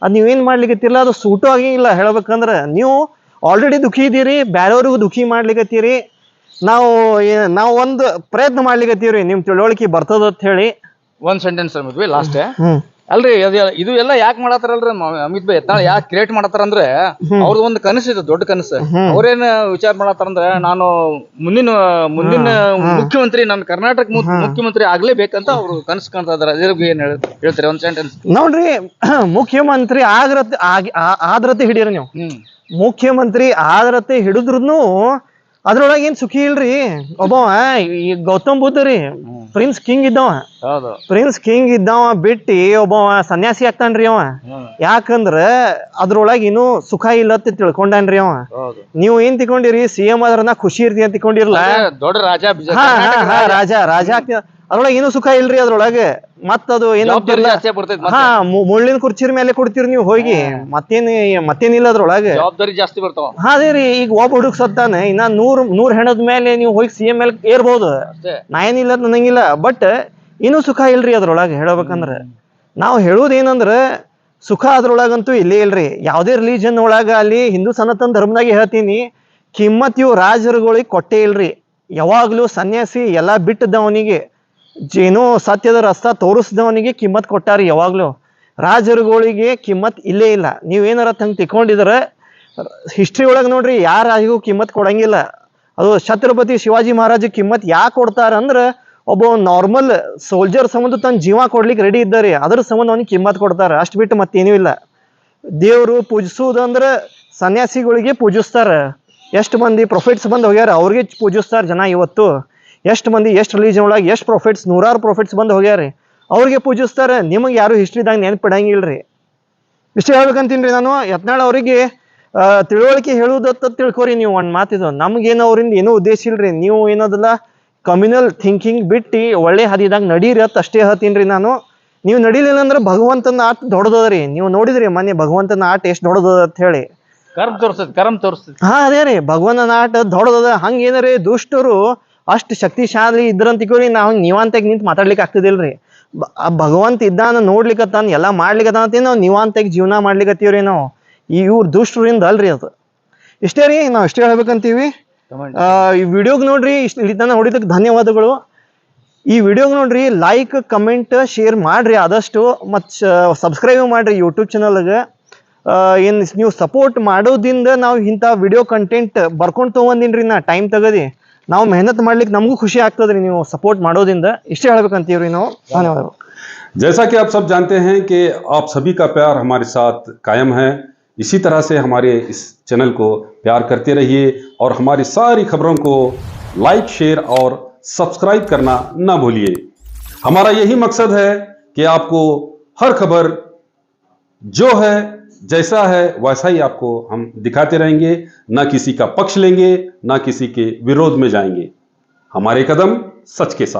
ಅದು ನೀವೇನ್ ಮಾಡ್ಲಿಕ್ಕತ್ತಿಲ್ಲ, ಅದು ಸೂಟು ಆಗಿಲ್ಲ ಹೇಳ್ಬೇಕಂದ್ರ. ನೀವು ಆಲ್ರೆಡಿ ದುಃಖಿ ಇದ್ದೀರಿ, ಬ್ಯಾರೆಯವ್ರಿಗೂ ದುಃಖಿ ಮಾಡ್ಲಿಕ್ಕತ್ತೀರಿ. ನಾವು ಒಂದು ಪ್ರಯತ್ನ ಮಾಡ್ಲಿಕ್ಕತ್ತೀವ್ರಿ, ನಿಮ್ ತಿಳುವಳಿಕೆ ಬರ್ತದ ಅಂತ ಹೇಳಿ. ಒಂದ್ ಸೆಂಟೆನ್ಸ್ ಲಾಸ್ಟ್ ಅಲ್ರಿ, ಇದು ಎಲ್ಲ ಯಾಕೆ ಮಾಡತ್ತಾರಲ್ರಿ ಅಮಿತ್ ಭಾಯ್ ಯತ್ನಾಳ್ ಯಾಕೆ ಕ್ರಿಯೇಟ್ ಮಾಡತ್ತಾರ ಅಂದ್ರೆ, ಅವ್ರದ್ದು ಒಂದು ಕನಸಿದೆ, ದೊಡ್ಡ ಕನಸು. ಅವ್ರೇನ್ ವಿಚಾರ ಮಾಡತ್ತಾರಂದ್ರೆ, ನಾನು ಮುಂದಿನ ಮುಖ್ಯಮಂತ್ರಿ, ನಾನು ಕರ್ನಾಟಕ ಮುಖ್ಯಮಂತ್ರಿ ಆಗ್ಲೇಬೇಕಂತ ಅವ್ರು ಕನಸು ಕಾಣ್ತಾ ಇದಾರೆ. ಅದ್ರ ಏನ್ ಹೇಳ್ತಾರೆ ಒಂದ್ ಸೆಂಟೆನ್ಸ್? ನೋಡ್ರಿ, ಮುಖ್ಯಮಂತ್ರಿ ಆದ್ರತೆ ಹಿಡೀರಿ ನೀವು. ಮುಖ್ಯಮಂತ್ರಿ ಆದ್ರತೆ ಹಿಡಿದ್ರು ಅದ್ರೊಳಗೆ ಏನ್ ಸುಖಿ ಇಲ್ರಿ. ಒಬ್ಬವ ಈ ಗೌತಮ್ ಬುದ್ಧ ರೀ, ಪ್ರಿನ್ಸ್ ಕಿಂಗ್ ಇದ್ದವ, ಹೌದು ಪ್ರಿನ್ಸ್ ಕಿಂಗ್ ಇದ್ದವ ಬಿಟ್ಟಿ ಒಬ್ಬವ ಸನ್ಯಾಸಿ ಆಗ್ತಾನ್ರಿ ಅವ. ಯಾಕಂದ್ರ ಅದ್ರೊಳಗೆ ಇನ್ನೂ ಸುಖ ಇಲ್ಲ ಅಂತ ತಿಳ್ಕೊಂಡಾನ್ರಿ ಅವ. ಹೌದು ನೀವು ಏನ್ ತಿಳ್ಕೊಂಡಿರಿ CM ಆದ್ರ ನಾ ಖುಷಿ ಇರ್ತಿ ಅಂತ ತಿಳ್ಕೊಂಡಿರ್ಲ. ದೊಡ್ಡ ರಾಜ ರಾಜ ಆಗ್ತದ, ಅದ್ರೊಳಗೆ ಏನು ಸುಖ ಇಲ್ರಿ ಅದ್ರೊಳಗೆ. ಮತ್ ಅದು ಜವಾಬ್ದಾರಿ ಜಾಸ್ತಿ ಬರ್ತೈತಿ, ಮುಳ್ಳಿನ ಕುರ್ಚಿರ ಮೇಲೆ ಕೊಡ್ತೀರಿ ನೀವು ಹೋಗಿ, ಮತ್ತೇನಿಲ್ಲ ಅದ್ರೊಳಗೆ. ಜವಾಬ್ದಾರಿ ಜಾಸ್ತಿ ಬರ್ತಾವ. ಅದೇ ರೀ, ಈಗ ಒಬ್ಬ ಹುಡುಗ ಸತ್ತಾನೆ, ಇನ್ನ 100 ಹೆಣದ ಮೇಲೆ ನೀವು ಹೋಗಿ CM ಮೇಲೆ ಏರ್ಬಹುದು, ನಾ ಏನಿಲ್ಲ ನಂಗಿಲ್ಲ. ಬಟ್ ಇನ್ನೂ ಸುಖ ಇಲ್ರಿ ಅದ್ರೊಳಗೆ ಹೇಳ್ಬೇಕಂದ್ರ. ನಾವು ಹೇಳುವುದೇನಂದ್ರ ಸುಖ ಅದ್ರೊಳಗಂತೂ ಇಲ್ಲೇ ಇಲ್ರಿ. ಯಾವುದೇ ರಿಲಿಜನ್ ಒಳಗ ಅಲ್ಲಿ ಹಿಂದೂ ಸನಾತನ ಧರ್ಮದಾಗೆ ಹೇಳ್ತೀನಿ, ಕಿಮ್ಮತ್ ಇವು ರಾಜರುಗಳಿಗೆ ಕೊಟ್ಟೇ ಇಲ್ರಿ. ಯಾವಾಗ್ಲೂ ಸನ್ಯಾಸಿ ಎಲ್ಲಾ ಬಿಟ್ಟದವನಿಗೆ, ಏನೋ ಸತ್ಯದ ರಸ್ತ ತೋರಿಸಿದವನಿಗೆ ಕಿಮ್ಮತ್ ಕೊಟ್ಟಾರಿ. ಯಾವಾಗ್ಲೂ ರಾಜರುಗಳಿಗೆ ಕಿಮ್ಮತ್ ಇಲ್ಲೇ ಇಲ್ಲ. ನೀವೇನಾರ ತಂಗ್ ತಿಳ್ಕೊಂಡಿದ್ರೆ ಹಿಸ್ಟ್ರಿ ಒಳಗೆ ನೋಡ್ರಿ, ಯಾರ ರಾಜಿಗೂ ಕಿಮ್ಮತ್ ಕೊಡಂಗಿಲ್ಲ. ಅದು ಛತ್ರಪತಿ ಶಿವಾಜಿ ಮಹಾರಾಜ್ ಕಿಮ್ಮತ್ ಯಾಕೆ ಕೊಡ್ತಾರ ಅಂದ್ರೆ, ಒಬ್ಬ ನಾರ್ಮಲ್ ಸೋಲ್ಜರ್ ಸಂಬಂಧ ತನ್ನ ಜೀವ ಕೊಡ್ಲಿಕ್ಕೆ ರೆಡಿ ಇದ್ದಾರೆ, ಅದ್ರ ಸಂಬಂಧ ಅವನಿಗೆ ಕಿಮ್ಮತ್ ಕೊಡ್ತಾರ, ಅಷ್ಟು ಬಿಟ್ಟು ಮತ್ತೇನೂ ಇಲ್ಲ. ದೇವರು ಪೂಜಿಸುವುದಂದ್ರೆ ಸನ್ಯಾಸಿಗಳಿಗೆ ಪೂಜಿಸ್ತಾರ. ಎಷ್ಟು ಮಂದಿ ಪ್ರೊಫೆಟ್ಸ್ ಬಂದು ಹೋಗ್ಯಾರ, ಅವ್ರಿಗೆ ಪೂಜಿಸ್ತಾರ ಜನ. ಇವತ್ತು ಎಷ್ಟು ಮಂದಿ, ಎಷ್ಟು ರಿಲಿಜನ್ ಒಳಗೆ ಎಷ್ಟು ಪ್ರೊಫೆಟ್ಸ್, 100 ಪ್ರೊಫೆಟ್ಸ್ ಬಂದು ಹೋಗ್ಯಾರ, ಅವ್ರಿಗೆ ಪೂಜಿಸ್ತಾರ. ನಿಮಗೆ ಯಾರು ಹಿಸ್ಟ್ರಿದಾಗ ನೆನಪಿಡಂಗಿಲ್ರಿ. ಇಷ್ಟೇ ಹೇಳ್ಬೇಕಂತೀನಿ ನಾನು. ಯತ್ನಾಳ್ ಅವರಿಗೆ ತಿಳುವಳಿಕೆ ಹೇಳುವುದತ್ತ ತಿಳ್ಕೊರಿ ನೀವು. ಒಂದು ಮಾತಿದು, ನಮ್ಗೇನು ಅವರಿಂದ ಏನೂ ಉದ್ದೇಶ ಇಲ್ರಿ. ನೀವು ಏನದಲ್ಲ ಕಮ್ಯುನಲ್ ಥಿಂಕಿಂಗ್ ಬಿಟ್ಟು ಒಳ್ಳೆ ಹದಿದಾಗ ನಡೀರಿ ಅಂತ ಅಷ್ಟೇ ಹೇಳ್ತೀನಿ ನಾನು. ನೀವು ನಡೀಲಿಲ್ಲ ಅಂದ್ರೆ ಭಗವಂತನ ಆಟ ದೊಡ್ಡದದ್ರಿ. ನೀವು ನೋಡಿದ್ರಿ ಮೊನ್ನೆ ಭಗವಂತನ ಆಟ ಎಷ್ಟು ದೊಡ್ಡದ ಅಂತ ಹೇಳಿ. ಕರ್ಮ್ ತೋರಿಸ್ತದೆ. ಅದೇ ರೀ, ಭಗವಂತನ ಆಟ ದೊಡ್ಡದ. ಹಂಗೇನಾರಿ ದುಷ್ಟರು ಅಷ್ಟು ಶಕ್ತಿಶಾಲಿ ಇದ್ರಂತಿಕೋರಿ, ನಾವು ನೀವಾಂತಾಗಿ ನಿಂತು ಮಾತಾಡ್ಲಿಕ್ಕೆ ಆಗ್ತದಿಲ್ರಿ. ಭಗವಂತ ಇದ್ದಾನ, ನೋಡ್ಲಿಕ್ಕತ್ತಾನ, ಎಲ್ಲ ಮಾಡ್ಲಿಕ್ಕತ್ತಾನ, ನಾವು ನೀವಾಂತಾಗಿ ಜೀವನ ಮಾಡ್ಲಿಕ್ಕತ್ತೀವ್ರಿ ನಾವು. ಇವ್ರ ದುಷ್ಟರಿಂದ ಅಲ್ರಿ ಅದು. ಇಷ್ಟೇ ರೀ, ನಾವು ಇಷ್ಟೇ ಹೇಳ್ಬೇಕಂತೀವಿ. ಈ ವಿಡಿಯೋಗೆ ನೋಡ್ರಿ, ಇಲ್ಲಿ ತನಕ ನೋಡಿದಕ್ಕೆ ಧನ್ಯವಾದಗಳು. ಈ ವಿಡಿಯೋಗೆ ನೋಡ್ರಿ, ಲೈಕ್ ಕಮೆಂಟ್ ಶೇರ್ ಮಾಡ್ರಿ ಆದಷ್ಟು, ಮತ್ತು ಸಬ್ಸ್ಕ್ರೈಬ್ ಮಾಡ್ರಿ ಯೂಟ್ಯೂಬ್ ಚಾನಲ್ಗೆ. ಏನು ನೀವು ಸಪೋರ್ಟ್ ಮಾಡೋದ್ರಿಂದ ನಾವು ಇಂಥ ವಿಡಿಯೋ ಕಂಟೆಂಟ್ ಬರ್ಕೊಂಡು ತೊಗೊಂದಿನ್ರಿ. ನಾ ಟೈಮ್ ತೆಗದಿ ನಾವು ಮೆಹನತ್ ಮಾಡ್ಲಿಕ್ಕೆ ನಮಗೂ ಖುಷಿ ಆಗ್ತದ್ರಿ ನೀವು ಸಪೋರ್ಟ್ ಮಾಡೋದ್ರಿಂದ. ಇಷ್ಟೇ ಹೇಳ್ಬೇಕಂತೀವ್ರಿ ನಾವು. ಧನ್ಯವಾದಗಳು. जैसा कि आप सब जानते हैं कि आप सभी का प्यार हमारे साथ कायम है, इसी तरह से हमारे इस चैनल को प्यार करते रहिए और हमारी सारी खबरों को लाइक, शेयर और सब्सक्राइब करना ना भूलिए। हमारा यही मकसद है कि आपको हर खबर जो है, जैसा है वैसा ही आपको हम दिखाते रहेंगे, ना किसी का पक्ष लेंगे, ना किसी के विरोध में जाएंगे। हमारे कदम सच के साथ।